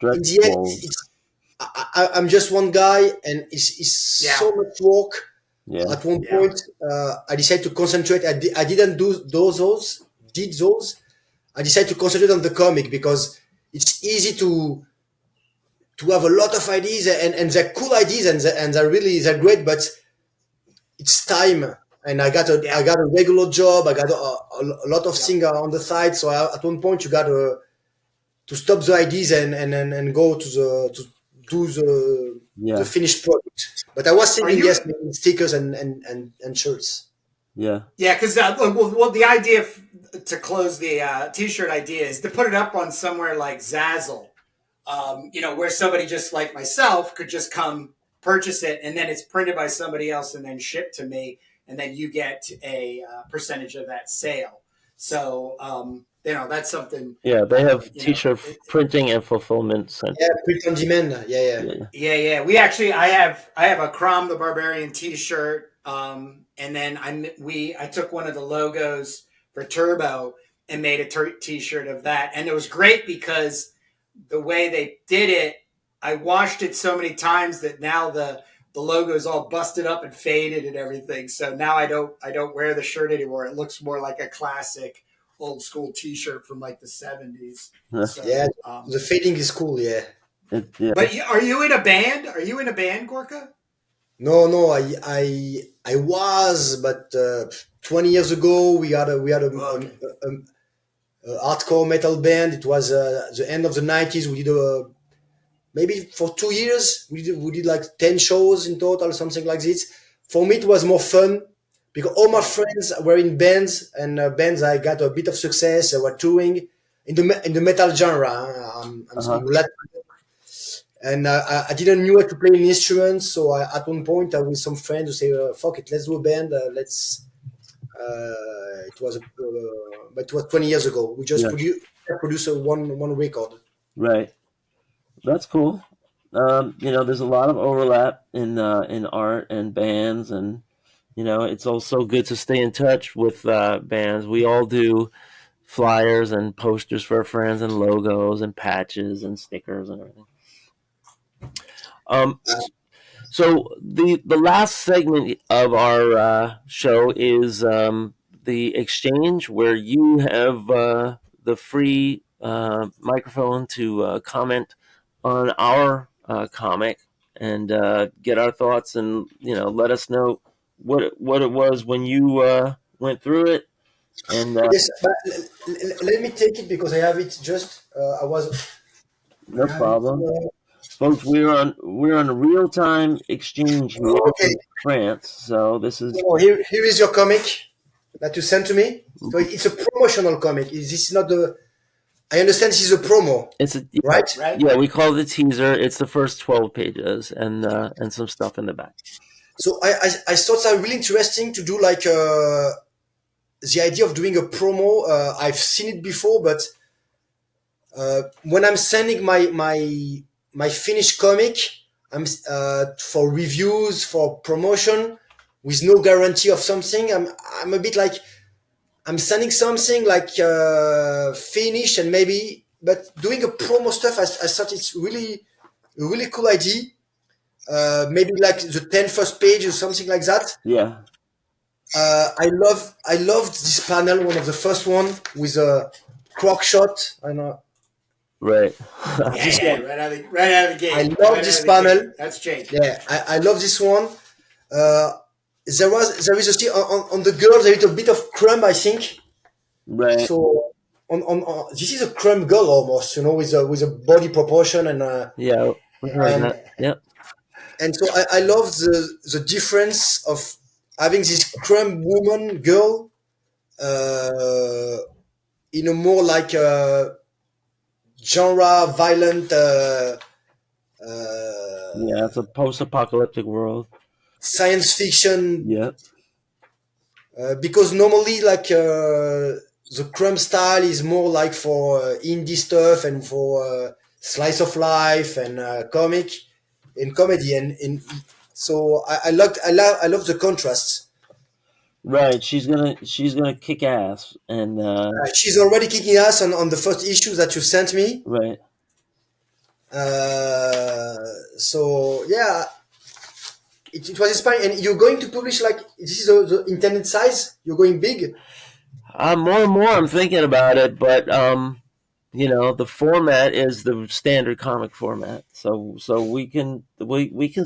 in the end, I'm just one guy, and it's so much work. Yeah. At one point, I decided to concentrate. I didn't do those. I decided to concentrate on the comic because it's easy to have a lot of ideas, and they're cool ideas, and they're great, but it's time. And I got a regular job. I got a lot of things on the side. So at one point, you got to stop the ideas and go to do the finished product. But I was thinking, making stickers and shirts. Yeah. Yeah, because the idea to close the T-shirt idea is to put it up on somewhere like Zazzle, where somebody just like myself could just come purchase it, and then it's printed by somebody else and then shipped to me, and then you get a percentage of that sale. So that's something. Yeah, they have T-shirt printing and fulfillment center. Yeah, print on demand. Yeah. We actually, I have a Crom the Barbarian T-shirt, and then I took one of the logos for Turbo and made a T-shirt of that, and it was great because the way they did it, I washed it so many times that now the logo is all busted up and faded and everything. So now I don't wear the shirt anymore. It looks more like a classic old school T-shirt from like the 70s. So, the fading is cool. Yeah. But are you in a band? Are you in a band, Gorka? No. I was, but 20 years ago we had a hardcore metal band. It was the end of the 90s. We did maybe for 2 years we did like 10 shows in total, something like this. For me, it was more fun because all my friends were in bands, and bands I got a bit of success. Were touring in the metal genre. I'm glad. And I didn't know how to play an instrument, so at one point with some friends who say, "Fuck it, let's do a band." But it was 20 years ago. We just produced one record. Right, that's cool. There's a lot of overlap in art and bands, and it's also good to stay in touch with bands. We all do flyers and posters for our friends, and logos and patches and stickers and everything. So the last segment of our show is the exchange, where you have the free microphone to comment on our comic and get our thoughts, and let us know what it was when you went through it. And Yes, but let me take it because I have it just. I no have it. problem, folks. We're on a real time exchange here Okay. in France, so this is So here is your comic that you sent to me. So it's a promotional comic. This is not the. I understand this is a promo, it's a right? Right? yeah, we call it a teaser. It's the first 12 pages and some stuff in the back. So I thought that really interesting to do like the idea of doing a promo. I've seen it before, but when I'm sending my finished comic, I'm for reviews for promotion with no guarantee of something. I'm a bit like I'm sending something like finished and maybe, but doing a promo stuff. I thought it's really a really cool idea. Maybe like the 10 first page or something like that. Yeah, I loved this panel, one of the first one with a crock shot. I know right. Yeah, this yeah, one. right out of the I gate. love Right out this of the panel. gate. That's Jake. Yeah, I love this one. Uh, there is a scene on the girl. There is a bit of crumb, I think. Right. So on this is a crumb girl almost, with a body proportion Yeah, we heard and that. Yep. and so I love the difference of having this crumb woman girl uh, in a more like genre violent Yeah, it's a post-apocalyptic world. science fiction Yep. because normally like the crumb style is more like for indie stuff and for slice of life and comic and comedy and so I love the contrasts. Right. She's gonna kick ass, and She's already kicking ass on the first issue that you sent me. right. uh, so yeah, it was inspiring. And you're going to publish like this is the intended size. You're going big. More and more, I'm thinking about it, but the format is the standard comic format, so we can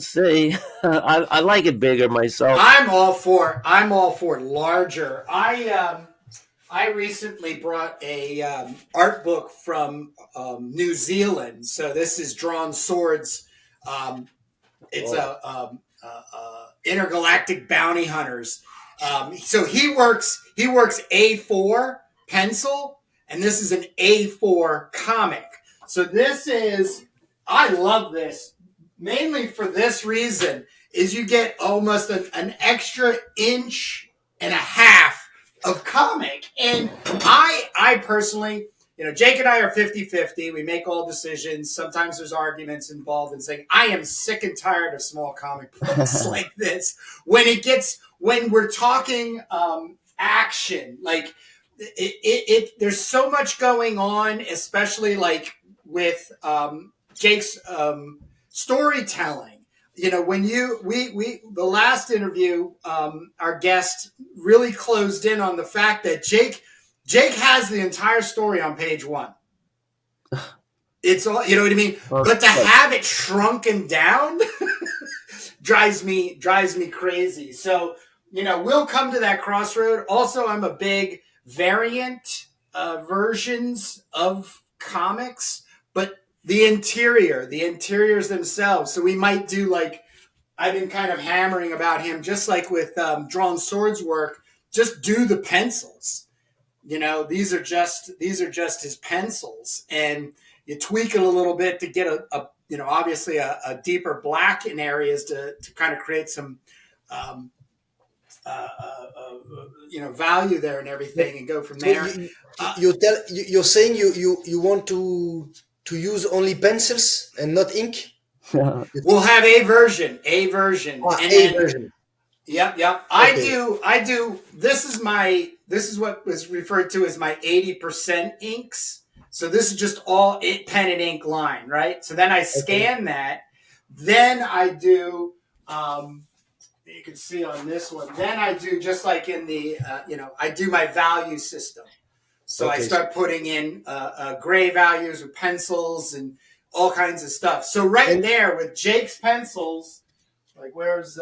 say I like it bigger myself. I'm all for larger. I recently brought a art book from New Zealand. So this is Drawn Swords. It's intergalactic bounty hunters. So he works A4 pencil, and this is an A4 comic. So I love this mainly for this reason: is you get almost an extra inch and a half of comic. And I personally, Jake and I are 50-50. We make all decisions. Sometimes there's arguments involved in saying, I am sick and tired of small comic books like this. When we're talking action, like there's so much going on, especially like with Jake's storytelling. When the last interview, our guest really closed in on the fact that Jake has the entire story on page one. It's all, you know what I mean? But to have it shrunken down drives me crazy. So, we'll come to that crossroad. Also, I'm a big variant versions of comics, but the interiors themselves. So we might do like, I've been kind of hammering about him, just like with Drawn Swords work, just do the pencils. These are just his pencils, and you tweak it a little bit to get obviously a deeper black in areas to kind of create some value there and everything, and go from So there. you're saying you want to use only pencils and not ink? We'll have a version, and A then, version. Yep. Okay. I do. This is what was referred to as my 80% inks. So this is just all pen and ink line, right? So then I Okay. scan that. Then I do You can see on this one. Then I do just like in the, I do my value system. So I start putting in gray values with pencils and all kinds of stuff. So right there with Jake's pencils, like where's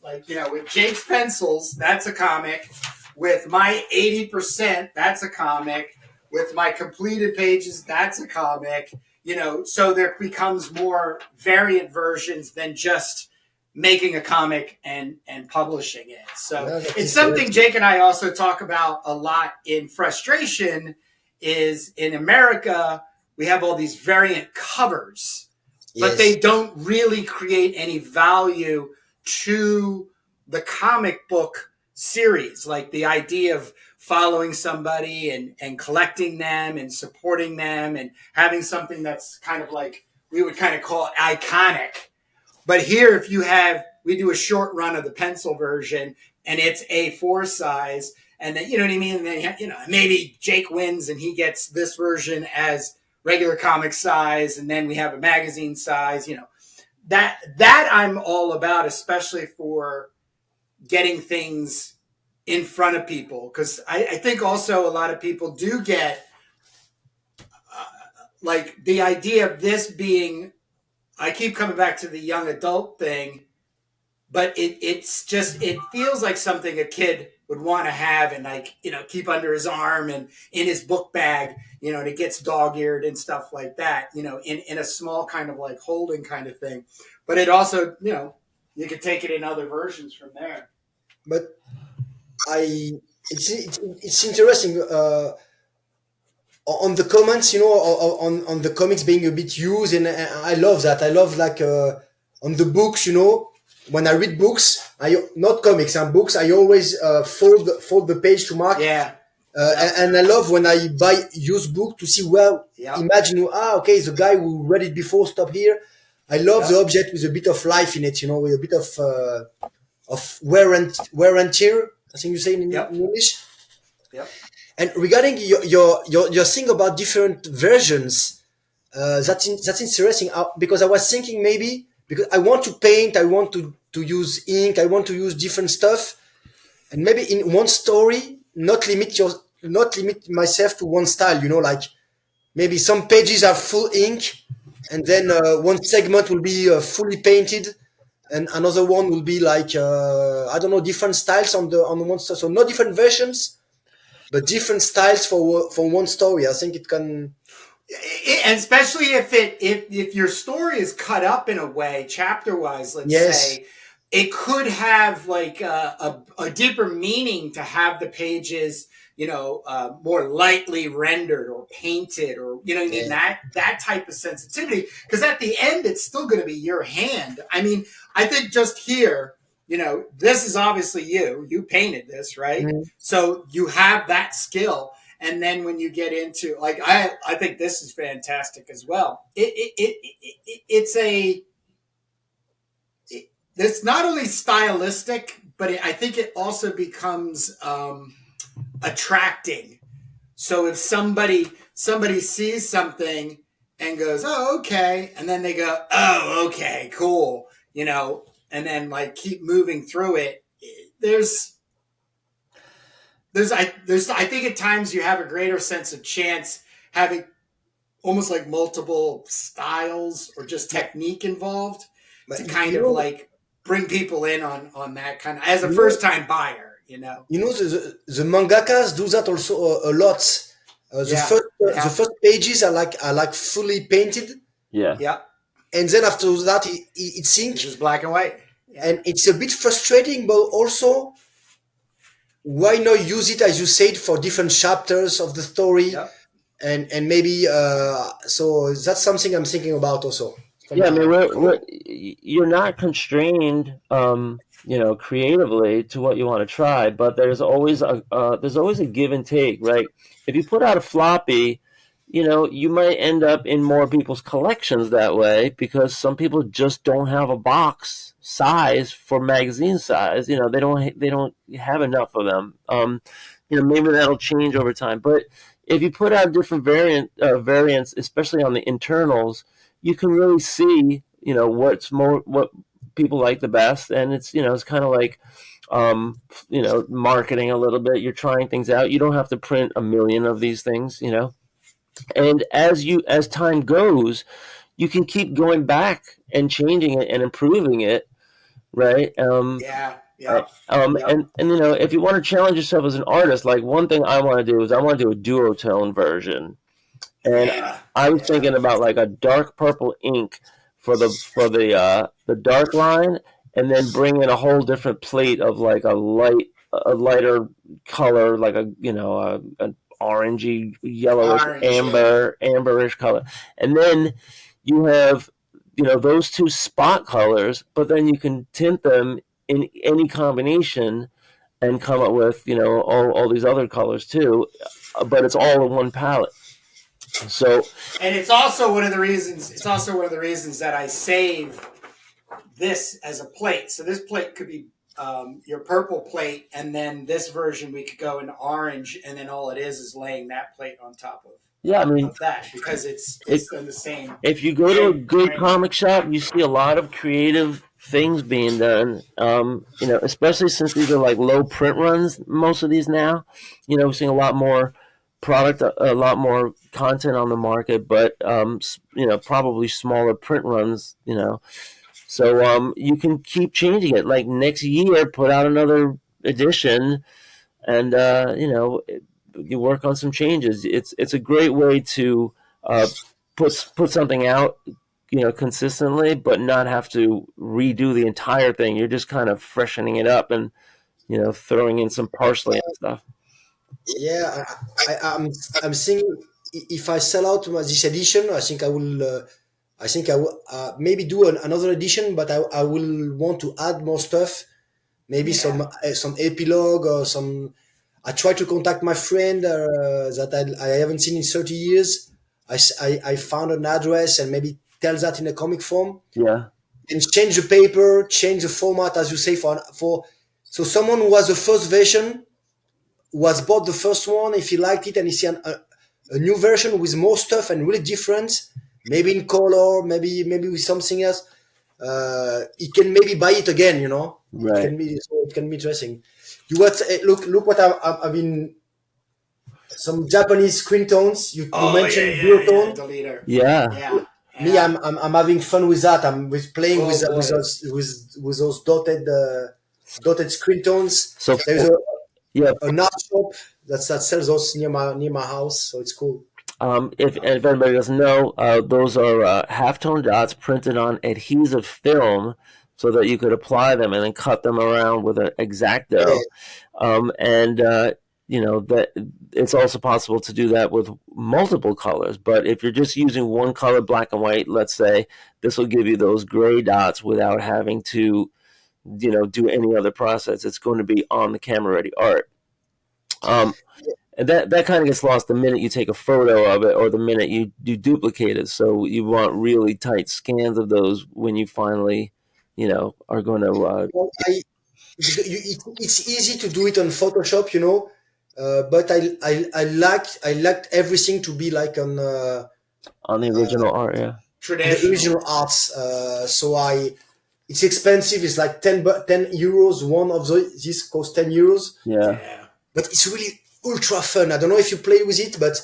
with Jake's pencils, that's a comic. With my 80%, that's a comic. With my completed pages, that's a comic. So there becomes more variant versions than just making a comic and publishing it. So it's something Jake and I also talk about a lot in Frustration. Is in America we have all these variant covers, but they don't really create any value to the comic book series. Like the idea of following somebody and collecting them and supporting them and having something that's kind of like we would kind of call iconic. But here, if we do a short run of the pencil version and it's A4 size, and then, you know what I mean? And then, maybe Jake wins and he gets this version as regular comic size. And then we have a magazine size, that I'm all about, especially for getting things in front of people. Cause I think also a lot of people do get like the idea of this being, I keep coming back to the young adult thing, but it feels like something a kid would want to have and keep under his arm and in his book bag, and it gets dog-eared and stuff like that, in a small kind of like holding kind of thing. But it also, you could take it in other versions from there. But it's interesting on the comments, on the comics being a bit used, and I love that. I love on the books, when I read books, not comics and books, I always fold the page to mark. Yeah. And I love when I buy used book to see imagine okay, the guy who read it before stop here. I love the object with a bit of life in it, with a bit of wear and tear. I think you say in English. Yep. And regarding your thing about different versions, that's interesting because I was thinking maybe because I want to paint, I want to use ink, I want to use different stuff, and maybe in one story, not limit myself to one style. Like maybe some pages are full ink, and then one segment will be fully painted, and another one will be like different styles on one story. So not different versions, but different styles for one story. I think it can, and especially if your story is cut up in a way, chapter wise, let's say, it could have like a deeper meaning to have the pages, more lightly rendered or painted, or that type of sensitivity. Because at the end, it's still going to be your hand. I mean, I think just here, this is obviously you painted this, right? Mm-hmm. So you have that skill. And then when you get into I think this is fantastic as well. It's not only stylistic, but I think it also becomes attracting. So if somebody sees something and goes, "Oh, okay," and then they go, "Oh, okay, cool," and then keep moving through it. I think at times you have a greater sense of chance having almost like multiple styles or just technique involved to kind of bring people in on that kind of as a first time buyer. The mangakas do that also a lot. The first pages are like fully painted. Yeah. And then after that, it's ink. It's just black and white. Yeah. And it's a bit frustrating, but also, why not use it, as you said, for different chapters of the story? Yep. And maybe, so that's something I'm thinking about also. Yeah, I mean, you're not constrained, creatively to what you want to try, but there's always a give and take, right? If you put out a floppy, you might end up in more people's collections that way because some people just don't have a box size for magazine size. They don't have enough of them. Maybe that'll change over time. But if you put out different variants, especially on the internals, you can really see, what people like the best, and it's it's kind of like marketing a little bit. You're trying things out. You don't have to print a million of these things, and as time goes, you can keep going back and changing it and improving it, right? Yeah. Yep. And if you want to challenge yourself as an artist, like one thing I want to do is I want to do a duotone version, and Yeah. I was thinking about like a dark purple ink for the dark line, and then bring in a whole different plate of like a lighter color, like an orangey, yellowish, Orange. Yeah. amberish color, and then you have those two spot colors, but then you can tint them in any combination and come up with all these other colors too, but it's all in one palette. So, and it's also one of the reasons. It's also one of the reasons that I save this as a plate. So this plate could be your purple plate, and then this version we could go in orange, and then all it is laying that plate on top of. Yeah, I mean, of that, because it's in the same. If you go to a good comic shop, you see a lot of creative things being done. Especially since these are like low print runs. Most of these now, we're seeing a lot more product, a lot more content on the market, but probably smaller print runs. So you can keep changing it. Like next year, put out another edition, and you work on some changes. It's a great way to put something out, consistently, but not have to redo the entire thing. You're just kind of freshening it up and throwing in some parsley and stuff. Yeah, I'm thinking if I sell out this edition, I think I will. I think I will maybe do another edition, but I will want to add more stuff. Maybe some epilogue or some. I try to contact my friend that I haven't seen in 30 years. I found an address and maybe tell that in a comic form. Yeah. And change the paper, change the format, as you say, for so someone who has the first version, who has bought the first one, if he liked it and he see a new version with more stuff and really different, maybe in color, maybe with something else, he can maybe buy it again, Right. It can be interesting. Look what I've been. Some Japanese screen tones. You mentioned duotone. The leader. Yeah. Me, I'm having fun with that. I'm playing with those dotted screen tones. So there's an art shop that sells those near my house, so it's cool. If anybody doesn't know, those are halftone dots printed on adhesive film, so that you could apply them and then cut them around with an X-Acto. That it's also possible to do that with multiple colors. But if you're just using one color, black and white, let's say, this will give you those gray dots without having to, do any other process. It's going to be on the camera ready art. And that kind of gets lost the minute you take a photo of it or the minute you duplicate it. So you want really tight scans of those when you finally, are going to. It's easy to do it on Photoshop, but I liked everything to be like on the original art, yeah. The original arts. It's expensive. It's like 10 euros. One of these costs 10 euros. Yeah. But it's really ultra fun. I don't know if you play with it, but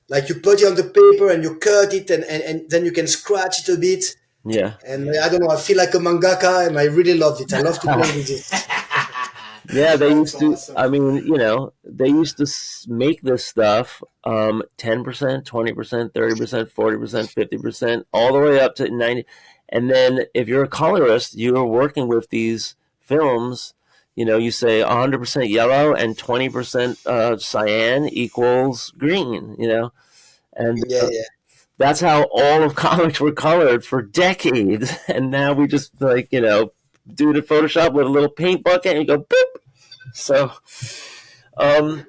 like you put it on the paper and you cut it and then you can scratch it a bit. Yeah. And I don't know, I feel like a mangaka and I really loved it. I love to play with it. Yeah, they used to, awesome. I mean, they used to make this stuff 10%, 20%, 30%, 40%, 50%, all the way up to 90%. And then if you're a colorist, you're working with these films, you say 100% yellow and 20% cyan equals green, and that's how all of comics were colored for decades. And now we just do the Photoshop with a little paint bucket and you go boop. So, all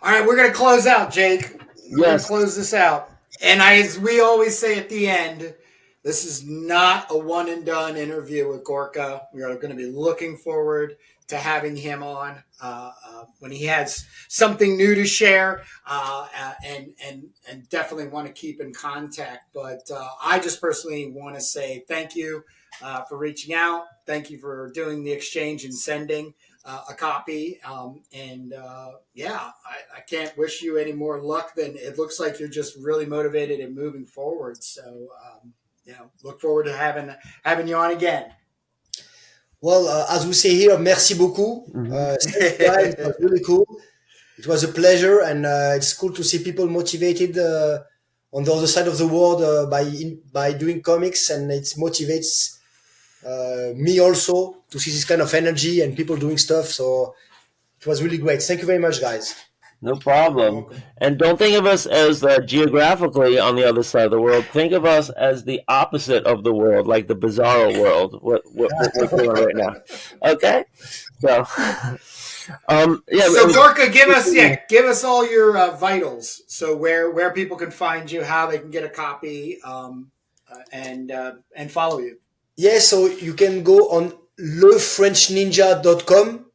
right, we're gonna close out, Jake. We're gonna close this out, and as we always say at the end, This is not a one and done interview with Gorka. We are going to be looking forward to having him on when he has something new to share, and definitely want to keep in contact. But I just personally want to say thank you for reaching out. Thank you for doing the exchange and sending a copy. I can't wish you any more luck than it looks like you're just really motivated and moving forward. So, look forward to having you on again. Well, as we say here, merci beaucoup. Thank you guys. It was really cool. It was a pleasure, and it's cool to see people motivated on the other side of the world by doing comics, and it motivates me also to see this kind of energy and people doing stuff. So it was really great. Thank you very much, guys. No problem. And don't think of us as geographically on the other side of the world. Think of us as the opposite of the world, like the bizarro world. What we're doing right now. Okay. So, So Gorka, give us all your vitals. So where people can find you, how they can get a copy, and follow you. Yeah, so you can go on lefrenchninja.com.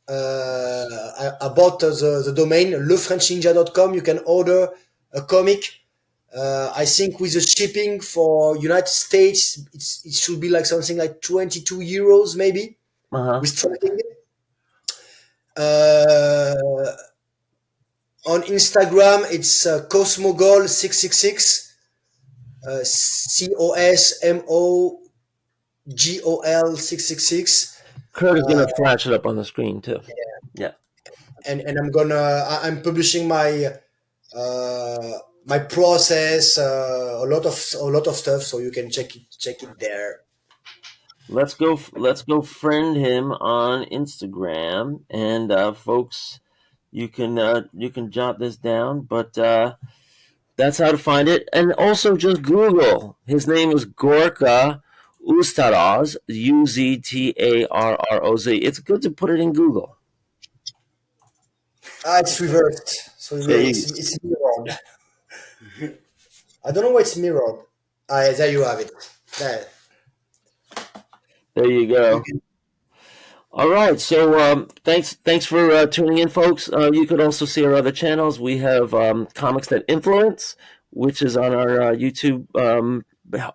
About the domain lefrenchninja.com. You can order a comic. I think with the shipping for United States, it should be like something like 22 euros maybe with tracking. On Instagram, it's Cosmogol666. COSMOGOL666. Kurt is gonna flash it up on the screen too. Yeah. And I'm publishing my my process, a lot of stuff, so you can check it there. Let's go friend him on Instagram, and folks, you can jot this down, but that's how to find it. And also just Google. His name is Gorka Uztarroz, Uztarroz. It's good to put it in Google. It's reversed, so it's mirrored. I don't know why it's mirrored. There you have it. There you go. All right, so thanks for tuning in, folks. You could also see our other channels. We have Comics That Influence, which is on our YouTube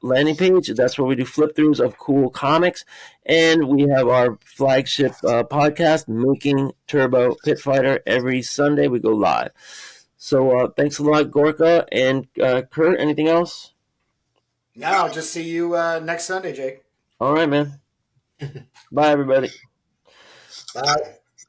landing page. That's where we do flip throughs of cool comics, and we have our flagship podcast, Making Turbo Pit Fighter. Every Sunday we go live. So thanks a lot, Gorka and Kurt. Anything else? No, I'll just see you next Sunday, Jake. All right, man. Bye, everybody. Bye.